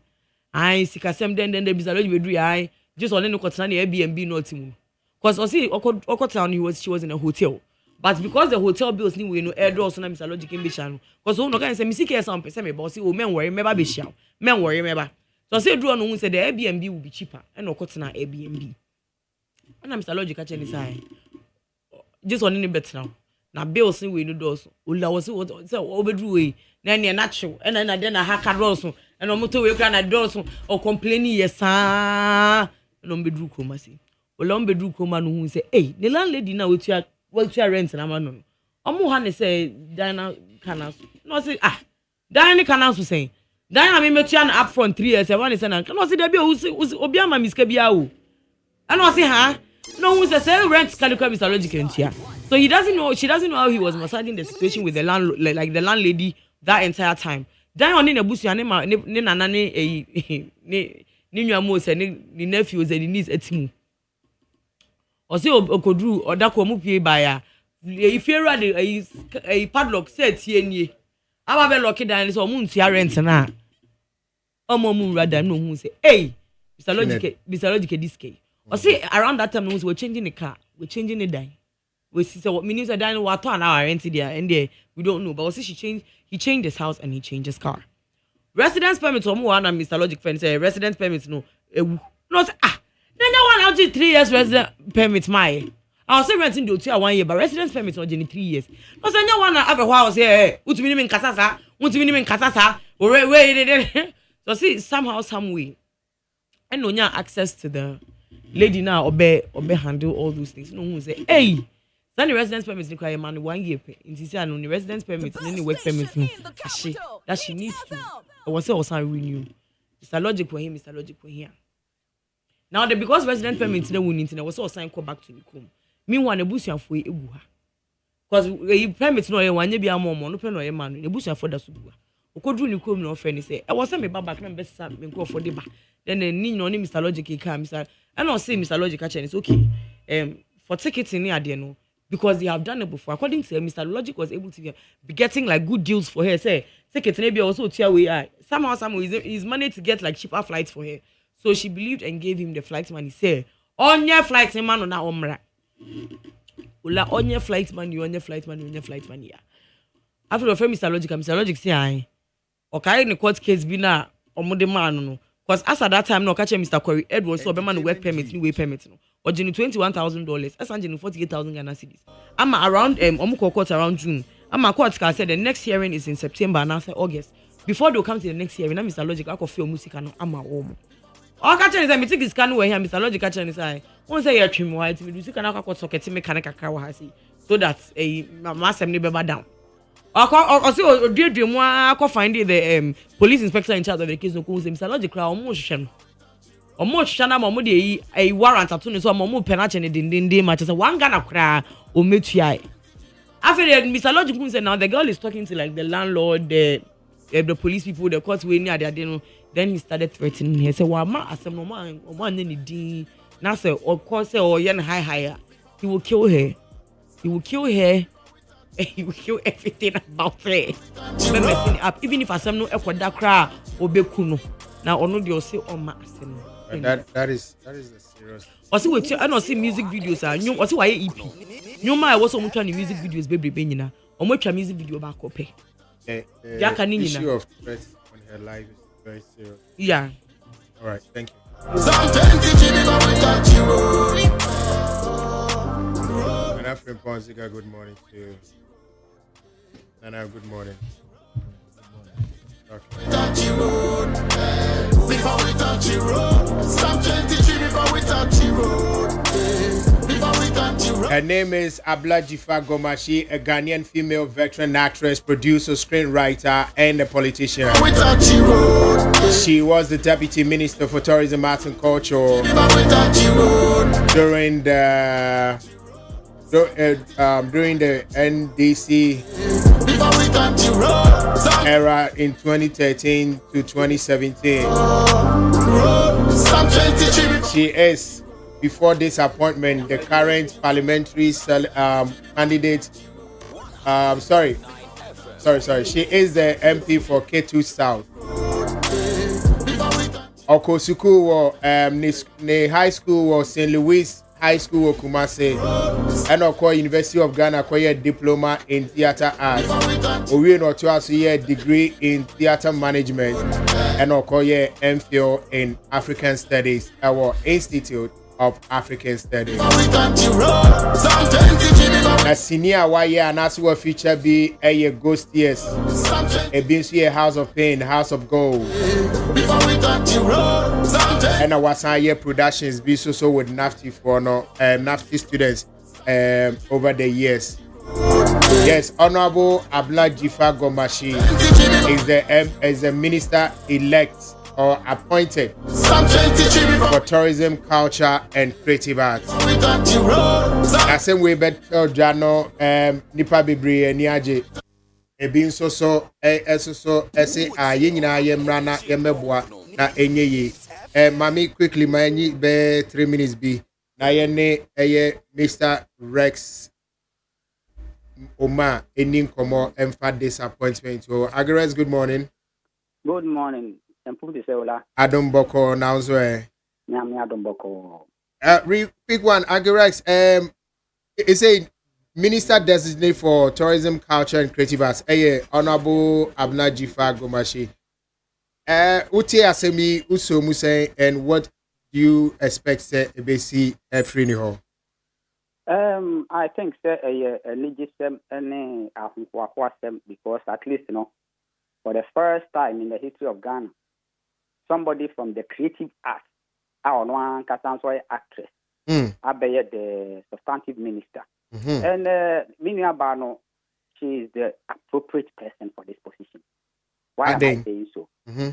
I see Kasem then the Mr. Logic be do ya. Just only no concern the Airbnb no team. Cause I see Oko town she was in a hotel. But because the hotel bills ni we no air doors so na Mr. Logic can be shan. Cause no can say me see care some person me boss o men worry me ba be sham. Men worry me ba. So say do no say the Airbnb will be cheaper. And Oko na Airbnb. And Mr. Logic catch any sign. Just on any better now. Na bills ni we no doors. Ola was say obedru we. Na na natural. And then na haka doors. And no motor we can na doors or complaining yes ah. No bedru koma si. Ola bedru koma no hu say eh the landlady na we to rent na ma no. Omo ha ne say Diana Canals. No say Diana Canals say. Diana me metu an up front 3 years. I want say na. No say there be obi ama miska bia o. And no say ha. No who say rent calico Mr. Logic entia. So she doesn't know how he was massaging the situation with the landlady that entire time. Diana in a bush and ne nana ne nwa say ne nephews and niece etimu. Or say okodru or da ko mu pie ba ya. If you read a padlock said tie nie. Aba be lock down so mu ntia rent na. Omo mu rather no who say, "Hey, Mr. Logic this case." Or see around that time we were changing the car, we're changing the dime. We see so what means that dime what an hour rented there and there we don't know. But we see he changed his house and he changed his car. Residence permit one and Mr. Logic friend say residence permit no. No say then one out 3 years residence permit my. I was renting the hotel 1 year, but residence permit no 3 years. No say one have a house here. What mean in Kasasa? What mean in Kasasa? Wait. So see somehow some way. And no access to the lady now obey handle all those things. No one say, hey, then the residence permit require man 1 year pay. In this no the residence permit and any work permit no. That she needs to. I was say also renew. Mr. Logic for him, Mr. Logic for here. Now because residence permit no one into was also go back to the home. Meanwhile, the bush for egu ha. Because the permit no one ye be a mom no pen no man. The bush for the subu. Okodru ni kom no friend say, I was say me back na be sa me go for the ba. Then ni no Mr. Logic come Mr. And I say Mr. Logic catch it's okay. For ticketing ni ade no because they have done it before. According to her, Mr. Logic was able to be getting like good deals for her. Say Ketnebi also somehow he's managed to get like cheaper flights for her. So she believed and gave him the flight money. Say, on your flight man on omra. Ula on your flight money, on your flight money, on your flight money. After the friend Mr. Logic say I okay in the court case be na omode man no. Because as at that time no catch Mr. Corey Edwards so be man work permit, new way permit no. Or $21,000, as Anjin 48,000 Ghana cedis. I'm around court around June. I'm a court said the next hearing is in September and after August. Before they come to the next hearing, Mr. Logic I could feel music and I'm a home. Oh, catch is I take his can where here, Mr. Logic catch and say, "Won't say you're trim white, music and I could socket mechanical car so that a mass never down." Or see, dear dream, I could find the police inspector in charge of the case of Mr. Logic almost Omo chana mo de a warrant atunu so mo penache ne dindinde match so one Ghana kra o metua. After Mr. Logic said now the girl is talking to like the landlord, the police people, the court we near there. Then he started threatening her. Say, "Wa ma asem no man, o man ne din." Na say, "Of course, say o yen high. He will kill her. He will kill her. He will kill everything about her. Be messing up. Even if asem no ekoda kra obeku no. Now ono dey say o ma asem." That is the serious. Also, we I don't see music videos. I also why EP. Nyoma I was so much on music videos, baby benyina. Omo twa music video back up. The issue of threat on her life is very serious. Yeah. All right. Thank you. And after Ponziga, good morning to you. Nana, good morning. Okay. Before we touch the road, Psalm 23 before we touch the road. Before we touch the road. Her name is Adjei Gomashi, a Ghanaian female veteran actress, producer, screenwriter, and a politician. She was the Deputy Minister for Tourism, Arts and Culture during the NDC era in 2013 to 2017. She is, before this appointment, the current parliamentary candidate. She is the MP for K2 South. Okosuku was high school was St. Louis High School of Kumasi, and Akua University of Ghana acquired diploma in theater arts. We know to us a degree in theater management, and Akua MPhil in African Studies, our Institute of African Studies. A senior YA and also a feature be a ghost years. A BC House of Pain, House of Gold. And our year productions be so with NAFTI for NAFTI students over the years. Yes, Honorable Adjei Gomashi is the minister elect or appointed for tourism, culture, and creative arts. The same way, but Jano Nipa Bibri and Adjei. Ebin so ese yenya yemrana yemeboa na enye mami quickly my be 3 minutes be na yene Mr. Rex Oma enin komo emfa disappointment. So Agres, good morning. Good morning. Adam Boko now so Nyame Adam Boko. Quick one, Agres, it's a Minister Designate for Tourism, Culture and Creative Arts, Honorable Adjei Gomashi. Uti asemi uso muse, and what do you expect ABC free ho? I think a legislation and because at least for the first time in the history of Ghana, somebody from the creative arts, our one Kasansoy actress, I the substantive minister. Mm-hmm. And Minia Bano, she is the appropriate person for this position. Why am I saying so? Mm-hmm.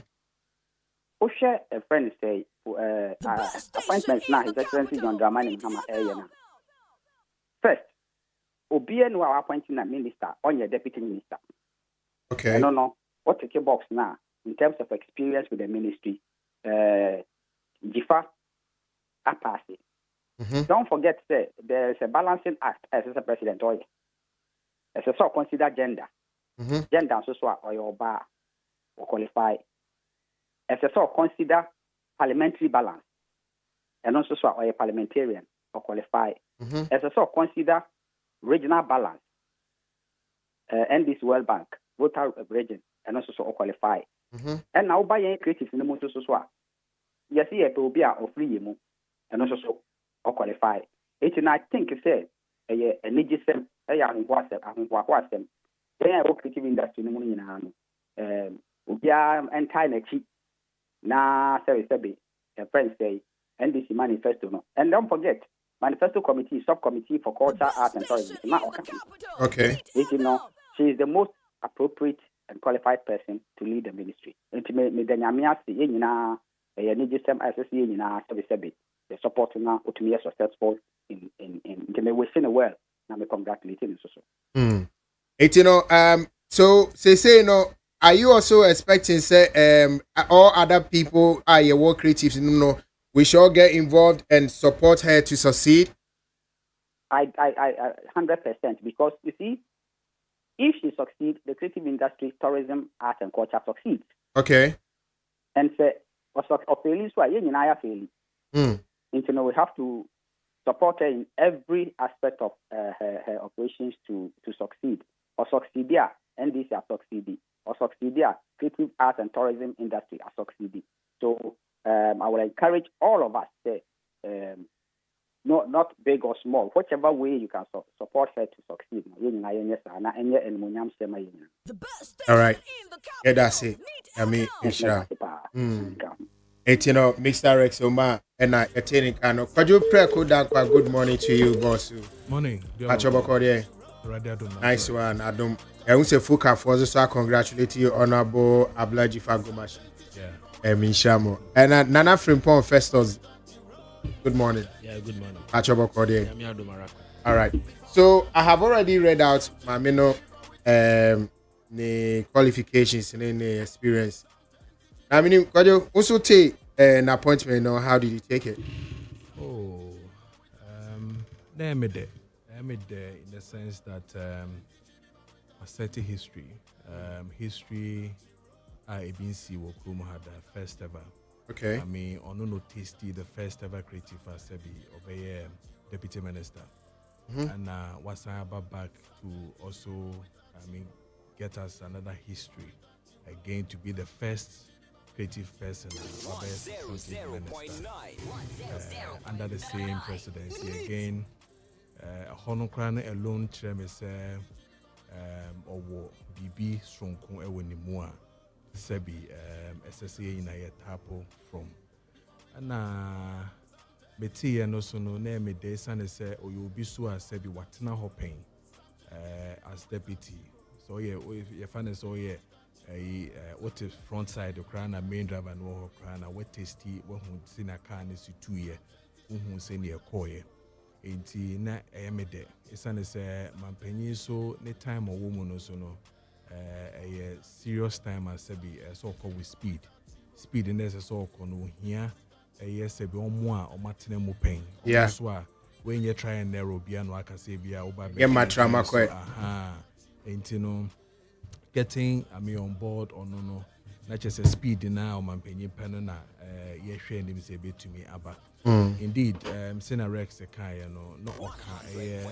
Osha, a friend say, appointments now, His Excellency John Dramani Mahama Ayana. First, Obien who are appointing a minister on your deputy minister. Okay. I don't know what take a box now in terms of experience with the ministry. Jifa Apasi. Don't forget, say, there's a balancing act as a president. As a so consider gender. Gender so or your bar or qualify. As a so consider parliamentary balance. And also so or a parliamentarian or qualify. As a so consider regional balance. And this World Bank, voter region, and also so qualify. And now by any creative in the motor so yes, here to be or free and also so or qualify. It's and I think it's a legislation, a creative industry in the morning. We are entirely cheap. Na say a friend say NDC manifesto no. And don't forget manifesto committee, subcommittee for culture, art and tourism. Okay. You know, she is the most appropriate and qualified person to lead the ministry. And to me the nyamia see nyina need system associate nyina say the support now to be successful in me within the world. Now me congratulate you so. So say are you also expecting say all other people are your work creatives we should get involved and support her to succeed? I 100% because you see, if she succeeds, the creative industry, tourism, art and culture succeeds. Okay. And say, failing, so I failing. We have to support her in every aspect of her operations to succeed. Or succeed there, NDC are succeeding. Or succeed there, creative art and tourism industry are succeeding. So I will encourage all of us, not big or small, whichever way you can support her to succeed. All right. Yeah, that's it. I mean, Mr. Rex Omar and I attending Kano. Could you pray good morning to you, boss? Morning. Nice one, Adam. I want to focus for us, so I congratulate you, Honorable Ablaji Fagomashi. Minshamo. And Nana Frimpong Festus. Good morning. Yeah, good morning. All right. So I have already read out my the qualifications and the experience. I mean, could you also take an appointment or how did you take it? I made it in the sense that a certain history. IBC Wokum had the first ever. Okay. I mean, no tasty the first ever creative Sebi obey deputy minister. And was I about back to also get us another history again to be the first creative person under the same presidency again. Honokran alone Tremes or BB Stronko Ewenimua. Sebi SSA in a tapo from and Betty and also no name me day son say or you be so as Sebi Watina hopping as deputy. So yeah, if your fan is so yeah, what is front side of crown and main driver and war crown what tasty what who seen a car is 2 year who say near coy. Ain't na me day. It's an say man so ne time or woman also no. A serious time as Sebi so called with speed in this so called no here a yes Sebi on more or Martin Mopeng. Yeah. So when you try and narrow beyond what I say be over my trauma quite. Ain't getting on board or no not just a speed now man penny penna yeah share him say to me about indeed Sena Rex a kaya no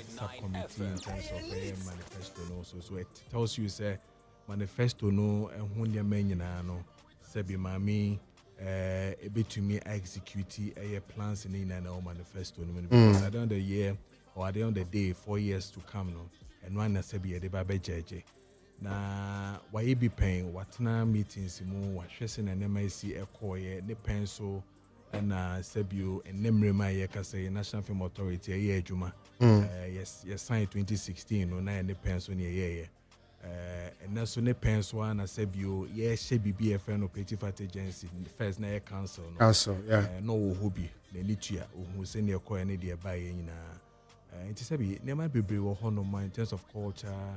subcommittee in terms of manifesto no so it tells you say manifesto no and when you mean no sebi mami a bit to me execute plans in manifesto no because at the end of the year or at the end of the day 4 years to come no and one sebi de ba bejeje na why be paying what na meetings mu wa hwese na NMIC ekoye ne penso na sebio enemre ma ye ka say National Film Authority ye adwuma yes signed 2016 no na ne penso ne ye and na so ne penso na sebio ye hye BBF no creative art agency first na ye council yeah no wo hobby na nitua ohun se ne ekoye ne de ba ye nyina nti sebi nema bebre wo hono in terms of culture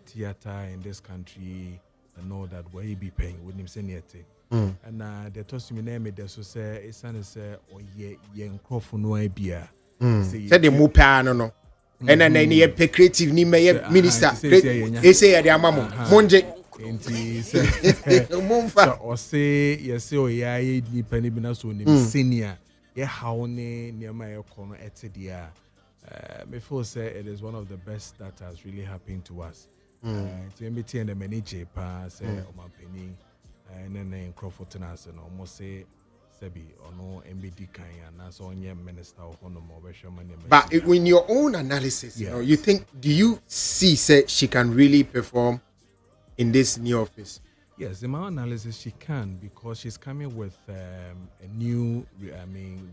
theater in this country and all that where he be paying with him saying it. And they told me name it so say it's an say or ye microphone no idea. Said the mupa no. And then they pay creative ni me minister. They say the amamo. Monje. Or say yes, oh yeah, ni penny bina so ni senior. Yeah, how ne near my corner at the before say it is one of the best that has really happened to us. To MBT and the manager pass or my penny and then Crawford Tenas and almost say Sebi or no MBD kind and so on your minister or Honor. But in your own analysis, you know, you think, do you see say she can really perform in this new office? Yes, in my analysis, she can because she's coming with a new,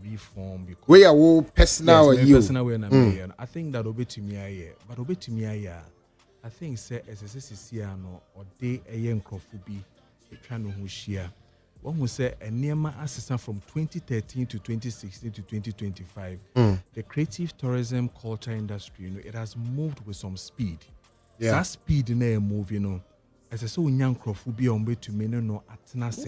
reform. Because we are all personal, yes, you personal way, and I think that obey to me, but obey to me, I think say SSC no or they a young crofubi, a trying to share. One who say a nearma assistant from 2013 to 2016 to 2025, the creative tourism culture industry, you know, it has moved with some speed. Yeah. That speed in a move, you know. As I saw young crofubia on way to me no atnase,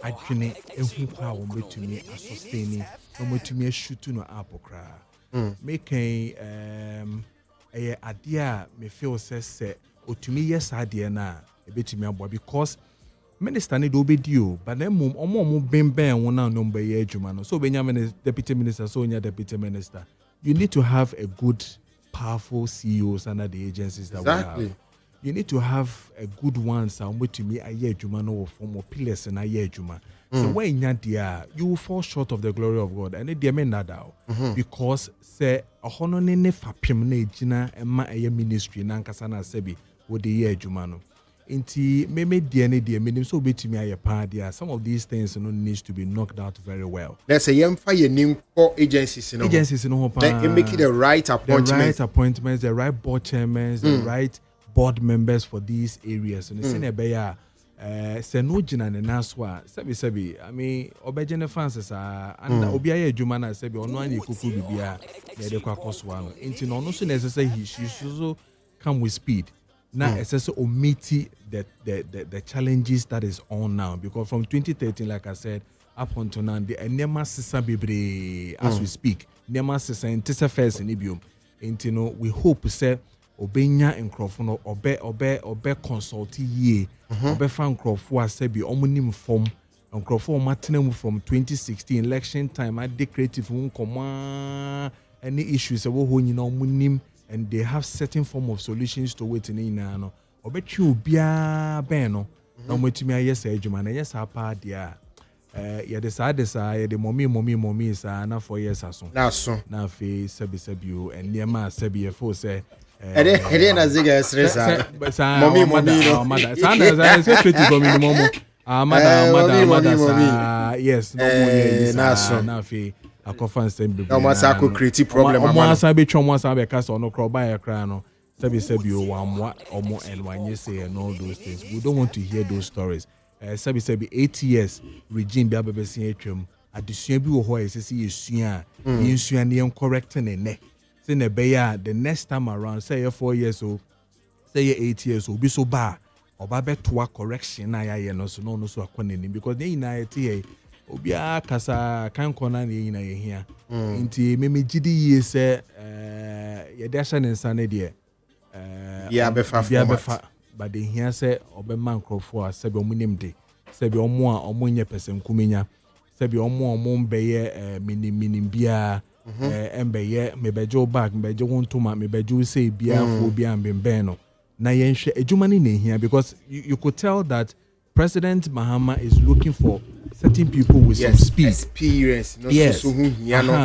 I train a hookah on way to me a sustaining, on way to me a shoot to no apple cry. Making a idea me feel says, or to me, yes, idea na a bit to me about because minister need obey you, but then mum or more been bang one now number year Jumano. So when you're deputy minister, so you're deputy minister, you need to have a good, powerful CEOs under the agencies that we have. You need to have a good one. Some way to me a year juma no form or pillars and a year juma. So when you will fall short of the glory of God, and it dear men because say a honor ne fapim ne jina and my ministry nankasana sebi with the year jumano. Inti me dear meaning so be to me a party. Some of these things needs to be knocked out very well. There's a young fire name for agencies in then make it the right appointments, the right board chairmen, the right board members for these areas. And it's say no jina ne naswa sebi I mean obejene fans and obiaye adwuma na sebi ono an ikuku bibia na de kwakoswa no enti no no so necessary he should come with speed now essentially omiti the challenges that is on now because from 2013 like I said up until now the enema sisa bebre as we speak enema sisa ntese first in ibium enti no we hope say obenya nkrofo obe consult ye obe fan nkrofo asebi omunim form nkrofo omatena from 2016 election time at the creative nkoma any issues wo ho nyina omunim and they have certain form of solutions to it in no obetwi obia ben no na omatumi ayesa adwuma na yesa pa dia ye de sa ye de mommy sa na 4 years aso na fe sebi o and niema sebi e fo say Ede na ziga stressa. Mommy no. Mother. Sana secretary for me momo. Mother. Yes, no more. Na fi akofa nsem bebe. No masa ko create problem amano. Mo asa be twon mo asa be cast on no buy a cry no. Sebi o wamwa omo and wanye say and all those things. We don't want to hear those stories. Sebi 8 years regime bia bebe sin atwam. Adesua bi wo ho e sese yesua. Yensua ne correct ne. The next time around, say you're 4 years old, say you're 8 years old, be so bad. Or babe to a correction, I no so no so akwaneni because they na eti obia kasa kan kona ni na here. Inti me gidi ye say ye dasha nsa de yeah befa but they here say obema nkrofo a sebe omunim de sebe omo a omo nye person kumenya sebe omo mbeye minim bia Embe mebejo bag mebejo wontoma mebejo say bia for bia mbembe no na yenhwe adwumani na ehia because you could tell that President Mahama is looking for certain people with some speed experience no so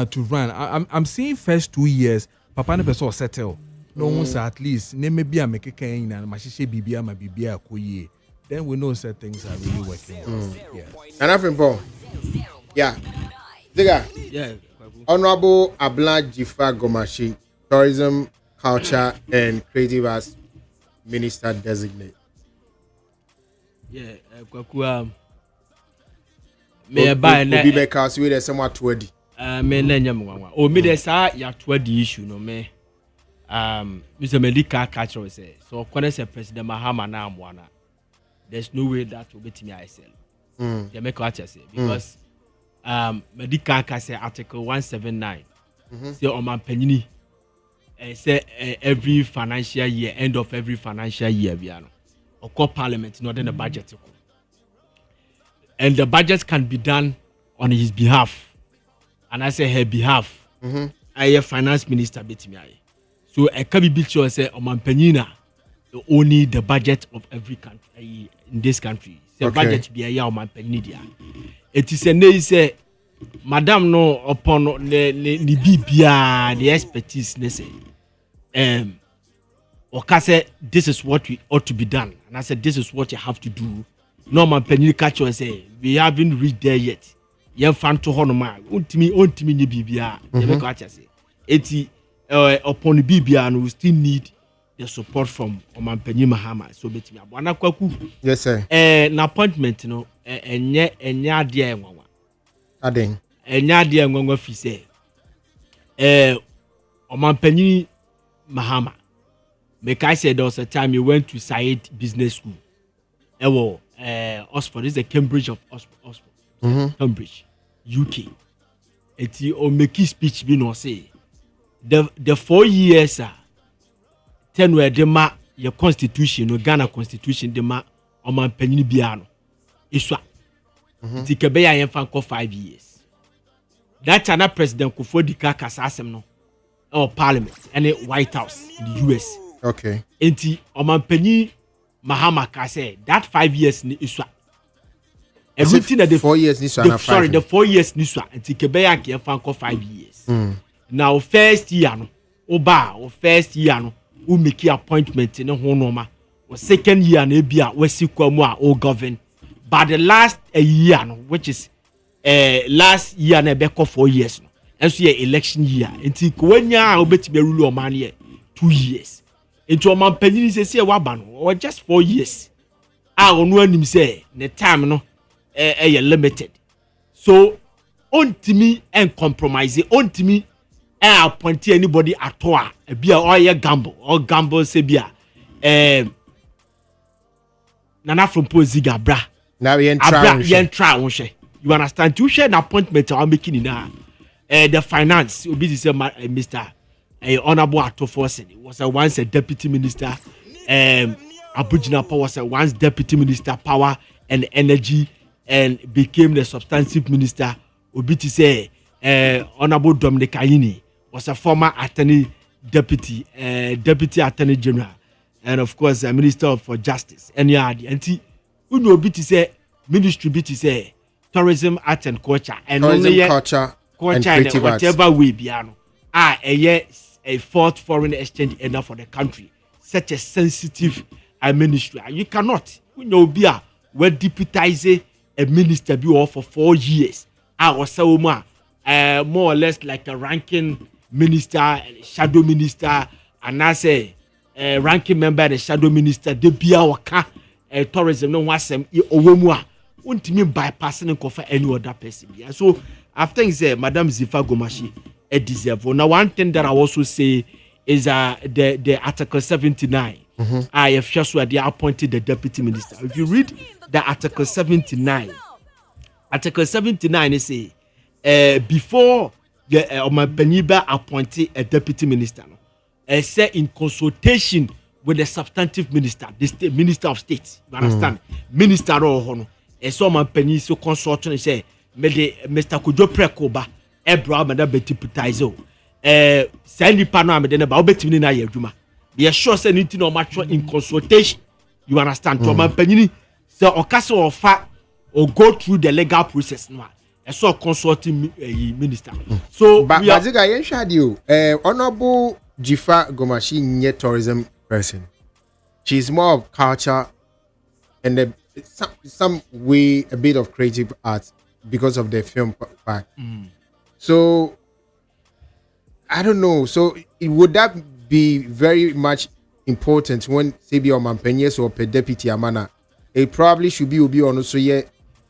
to run. I'm seeing first 2 years papa ne person settle no one say at least ne me bia mekeka yin na mahihye bibia ma bibia akoyie then we know certain things are really working yes and African yeah diga Honorable Adjei Gomashi, Tourism, Culture and Creative Arts Minister Designate. Yeah, Akua. Me buy na. Obi be cast we there somewhat 20. Me na nyam. O me there sa ya 20 issue no me. Mr. Medical catcher say so kwane say President Mahama na amwana. there's no way that will be to me I sell. They make what I say because medical say Article 179 say on my penny say every financial year, end of every financial year, or call parliament, not in the budget. And the budget can be done on his behalf. And I say her behalf. I am finance minister bet me. So I can be picture say on penina only the budget of every country in this country. The budget be a year on penina. It is a nay say madam no upon the BBA the expertise Oka said this is what we ought to be done. And I said this is what you have to do. No man penny catch and say we haven't reached there yet. You fan to honor ultimi ni BBA. You catch say. Eti upon the BBA and we still need the support from Oman Penny Mahama. So bet me abwana kwaku. Yes sir. An appointment no enya dia enwa. Adeng. Enya dia enwa fi say. Oman Penny Mahama. Make I said there was a time you went to Said Business School. Oxford is the Cambridge of Oxford. Cambridge, UK. It's o make speech be no say. The 4 years 10 where the ma your constitution, no Ghana constitution, the ma Oman Penny Biano. Iswa. It's Kebeya Yenfan 5 years. That's another President Kufuor Kasasem no. Or Parliament and the White House in the US. Okay. Enti Oman Penny Mahama ka say that 5 years ni iswa. Everything that the 4 years ni iswa. Sorry, the 4 years ni iswa. Enti Kebeya ke fan ko 5 years. Now first year no, first year no, we make appointment in ho normal. Or second year na bia we si kwamu a o govern. But the last year no, which is last year na be ko 4 years no. Enso ye election year. Enti kwanya obetime rule o man ye 2 years. Into a man penny say wabano or just 4 years. I don't know him say the time no limited. So on to me and compromise it on to me appoint anybody at all. Be a gamble say be Nana from Poziga bra. Now we try you understand to share an appointment I'm making in the finance will be the same Mr. Honorable Atoforsen was once a deputy minister. Abujina was once deputy minister power and energy and became the substantive minister. Obiti say Honorable Dominic Ayini was a former deputy attorney general and of course a minister for justice. And he Obiti say ministry biti say tourism, art and culture and culture and whatever way piano. A fourth foreign exchange enough for the country. Such a sensitive ministry. You cannot, be a where deputize a minister be off for 4 years. I was so more or less like a ranking minister, shadow minister, and I say ranking member, the shadow minister, the Biawaka, tourism, no one sem Owomua. Won't mean bypassing and confer any other person. So after say Madame Zifa Gomashi. Deserve. Now, one thing that I also say is the Article 79. I have just where they appointed the deputy minister. If you read the Article 79, is say before the Peniba appointed a deputy minister, say in consultation with the substantive minister, the state minister of state. You understand? Minister or hono. So my penny so consultant say, Mr. Kujo Prekoba. Ebra mada betiputize send the panel me den ba obetimi na ye adwuma be sure say anything no mature in consultation you understand to man panyini say okase ofa or go through the legal process no so consulting minister so baziga yen hwade o honorable Jifa Gomashi nye tourism person. She's more of culture and some way a bit of creative art because of the film part. So, I don't know. So, would that be very much important when CB or Mampenyes or per deputy Amana? It probably should be also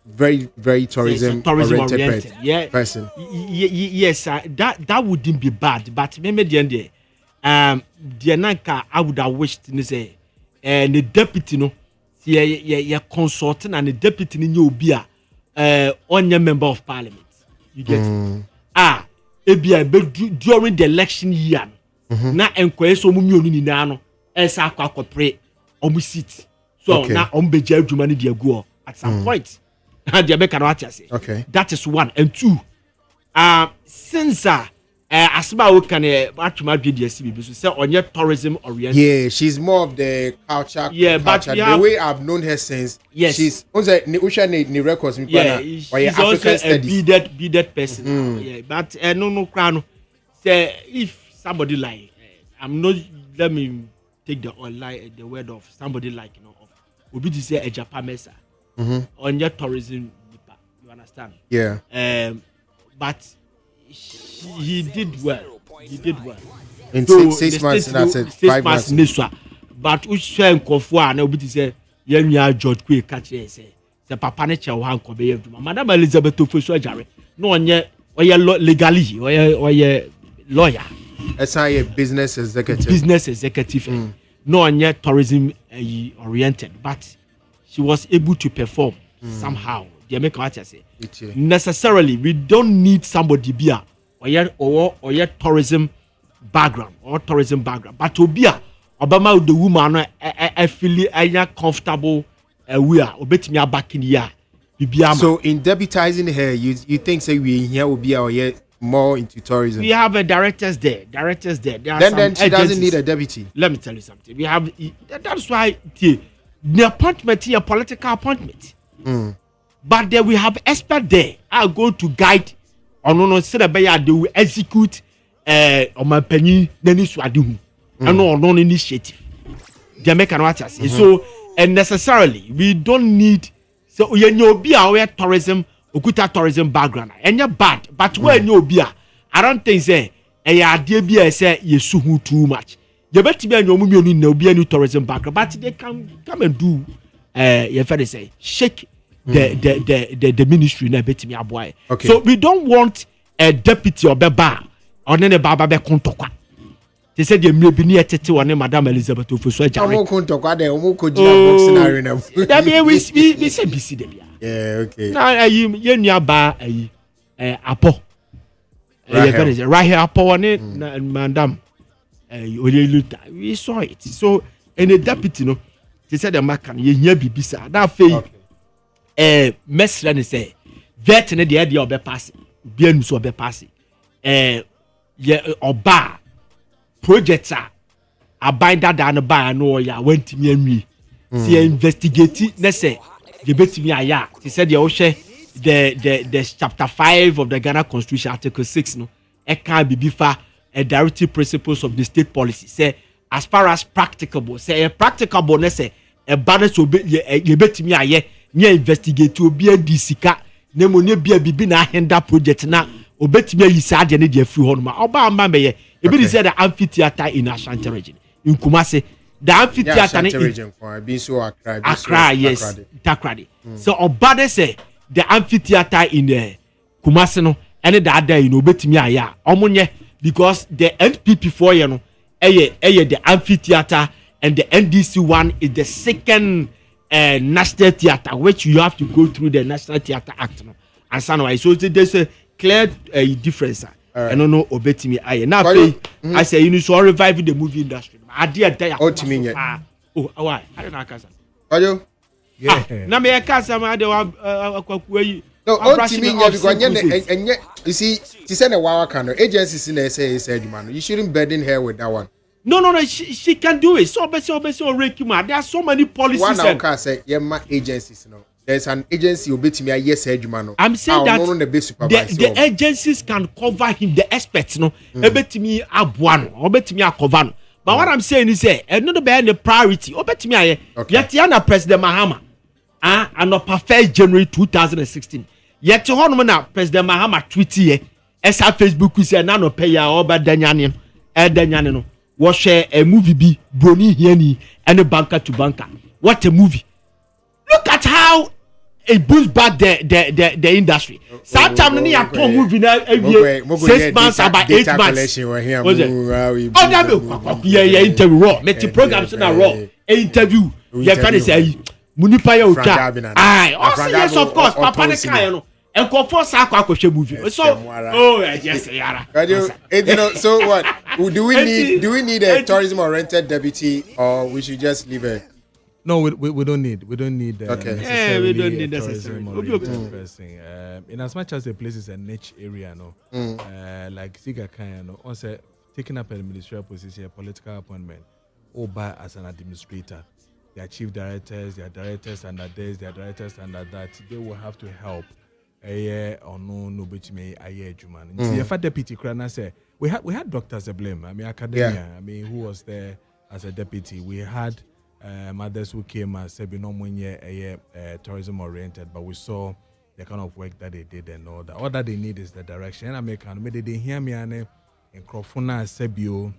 very, very tourism oriented person. Yes, that wouldn't be bad. But maybe the end, I would have wished to say, the deputy, no, ye consulting and the deputy ni obi a onye member of parliament. You get during the election year. Na enkwese so mumionu ni na no esa akwa omu seat. So na ombeja adwuma ni de agu at some point. The American say. Okay. That is one. And two, since Asma can match my BDSC, so say on your tourism oriented. Yeah, she's more of the culture. Yeah, culture. But the way I've known her since. Yes, she's also ni records. Yeah, she's also a beaded person. Yeah, but no crown. Say if somebody like I'm not. Let me take the word of somebody like of Obi to say a Japan Mesa. On your tourism, you understand? Yeah. But he did well. He did well. In so 6 months, that's it. 6 months. But we share Kofua and Obi to say, "Yenya George Kwe catch say the Papa Nature one kobe. Madam Elizabeth to push Jerry. No one yet or legally or ye lawyer. That's how a business executive. Business executive. No one yet tourism oriented, but. She was able to perform somehow. The American say necessarily we don't need somebody be or yet tourism background but to be Obama the woman I feel comfortable we are obetting back in here. So in deputizing her, you think say we here will be our yet more into tourism. We have a directors there. Then she doesn't need a deputy. Let me tell you something. We have that's why the appointment is a political appointment. But there we have experts there are going to guide or no they will execute on my penny and no initiative. The American say. So and necessarily we don't need so you be our tourism okuta tourism background and you're bad but when you be I don't think say be say you too much. You better be a new tourism background, but they can come and do say shake the ministry na better me aboy. Okay. So we don't want a deputy or beba or then a baba be kontokwa. They said you may be near tete one Madam Elizabeth to so jare. Omo kontokwa de omo ko jira boxing arena. That be we say BC dem ya. Yeah, okay. Now you nua ba apo. Right here apo one Madam we saw it. So, in a deputy, no, they said the Macan, you hear Bibisa. That fee, Messlin say, vet in the idea of a passing, bien so be passing. Or bar projects are a binder down a bar, no, ya went to me and me. See, investigate, let's say, you bet me a ya. They said the ocean, the chapter 5 of the Ghana Constitution, Article 6, no, it can't be before. A directive principles of the state policy say as far as practicable say a practicable ne say a balance will be you bet me aye near investigate to be a disika ne mo ne bia bibi na hinder project na obetimi yi sa de ne de afri ho no ma oba amba meye e be say the amphitheater in Ashanti region in Kumasi the amphitheater in region for be so Accra yes Takrady so oba de say the amphitheater in Kumasi no ene da ada you know obetimi aye omonye because the NPP for you know the amphitheater and the NDC one is the second national theater which you have to go through the National Theatre Act no and so there's a clear difference. Right. I don't know obetimi aye now I say you need to revive the movie industry I did there why I don't know casa ayo yeah na me casa ma de akwakuyi no ultimately because you see she said a wow kind of agencies in say man you shouldn't burden her with that one. No, she can do it. So there are so many policies. One now can say my agencies, there's an agency who bet me a yes, man. I'm saying that the agencies can cover him, the experts, bet me a one, or bet me a cover. But what I'm saying is, another behind the priority, or bet me a yet Yana President Mahama, and on 1st January 2016. Yet to honor President Mahama tweet as our Facebook is a nano payer or bad Danyan, was share a movie be Brony Hieni and a banker to banker. What a movie! Look at how it boosts back the industry. Sometimes when you are moving now, 6 months about 8 months. Oh, that interview raw. Make the programs in a raw interview. You can say Munipa ya ucha. Aye, also yes of course papa ne kan no. Enkofo sa akwa movie. So yes yara. So what? Do we need a tourism oriented deputy or we should just leave it? No, we don't need okay. Necessarily we don't need tourism oriented person. In as much as the place is a niche area, like Siga Kaya, also taking up a ministerial position, a political appointment, or by as an administrator. Their chief directors, their directors under this, their directors under that, they will have to help. Or no, but me a year, Juman. If a deputy Krana say we had doctors to blame. I mean, academia. I mean, who was there as a deputy? We had mothers who came and said, no, when you're tourism oriented, but we saw the kind of work that they did and all that. All that they need is the direction. I mean, they didn't hear me and Crofuna Sebio.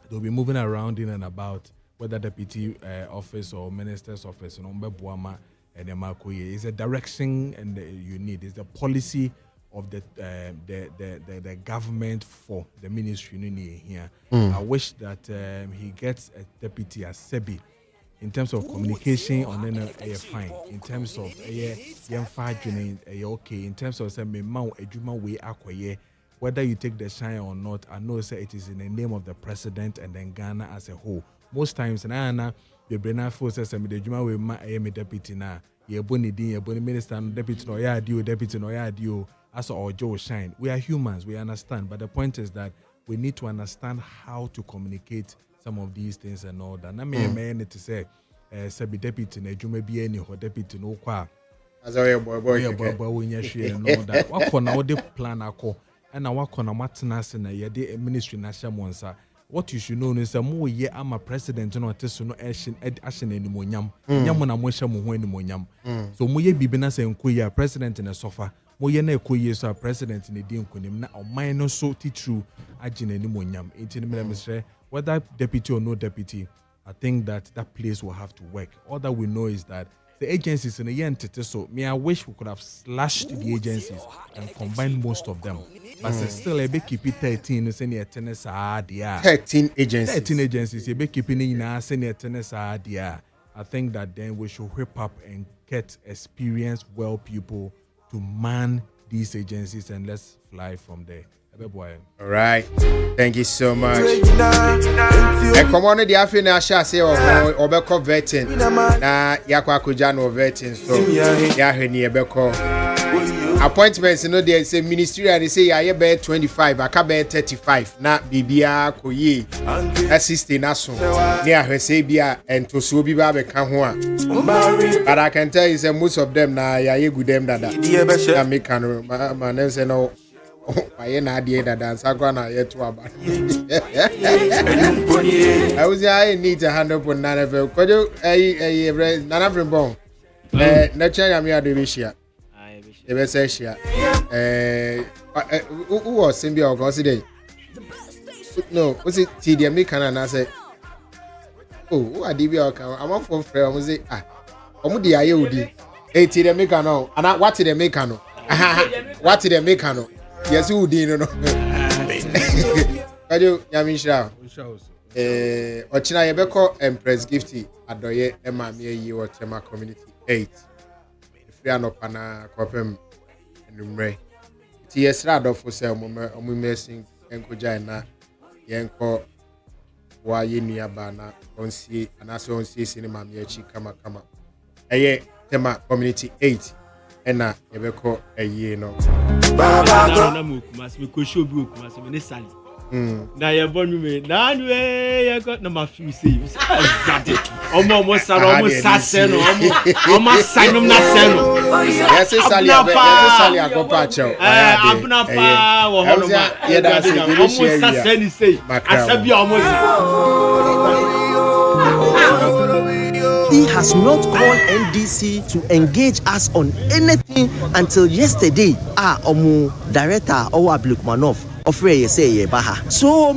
They'll be moving around in and about. Whether deputy office or minister's office, it's a direction and you need. It's the policy of the government for the ministry here. I wish that he gets a deputy as Sebi in terms of communication on fine. In terms of okay. In terms of whether you take the shine or not, I know it is in the name of the president and then Ghana as a whole. Most times, the Brenna forces and the Juma will my deputy now. Ye boni din, ye boni minister, deputy no ya dio, deputy no ya dio. As or Joe shine. We are humans, we understand. But the point is that we need to understand how to communicate some of these things and all that. I mean, to say, Sabi deputy, ne Juma be any or deputy no qua. As a boy, when you share and all that. What can our plan ako? And I work on a matnas and a ministry national. What you should know is that more ye I'm a president no teso no action anymore nyam na mo hye mo ho anymore nyam so mo ye bibina se nkoyi president na sofa mo ye na ekoyi so president na di nkonim na oman no so titru agina anymore nyam enti me mesre whether deputy or no deputy. I think that place will have to work. All that we know is that the agencies in the end, so I wish we could have slashed the agencies and combined most of them. But still, a bit keep it 13, senior tennis 13 agencies. 13 agencies, a bit keeping in our senior tennis I think that then we should whip up and get experienced, well people to man these agencies and let's fly from there. All right, thank you so much. Come on, the African Asha say Obeko vetting. Na Yakwa Kujano vetting. So Yaheni Ebeko appointments. You know they say ministry and they say I be 25, I can be 35. Na Bibia Koye assisting Naso near Hesebia and to so Biba Bekanwa. But I can tell you say most of them na Yaye good them that make my name say no. I was I need to hand up on none of them. Could you none of them bone? Nature, I'm here to be here. The best here. Who was Symbia or Gossy? No, was it TDM Mikan? And I said, oh, who are DB? I'm on from Frey. I was it. Omudi Ayudi. TDM Mikano. And what did they make? What did they make? Yes, who did no. Kajo Yamisha. Ochina Yebeko Empress Gifty Adoye Emma Mie or Tema Community 8. If we are not pana copem and numre. T.S. Rado for sale messing Enkoja na Yenko Wayini Abana on see and also on see cinema Miechi Kama. Aye Tema Community 8. Ena Yebeko a year no. Baba must be Kosho book, must be Nessali. Now you're born me. Now you got no few saves. Almost Sassen, almost Simon Nasseno. Yes, it's Sally. I go patch out. I'm not He has not called NDC to engage us on anything until yesterday. Omu director Owa Blukmanov offer say baha. So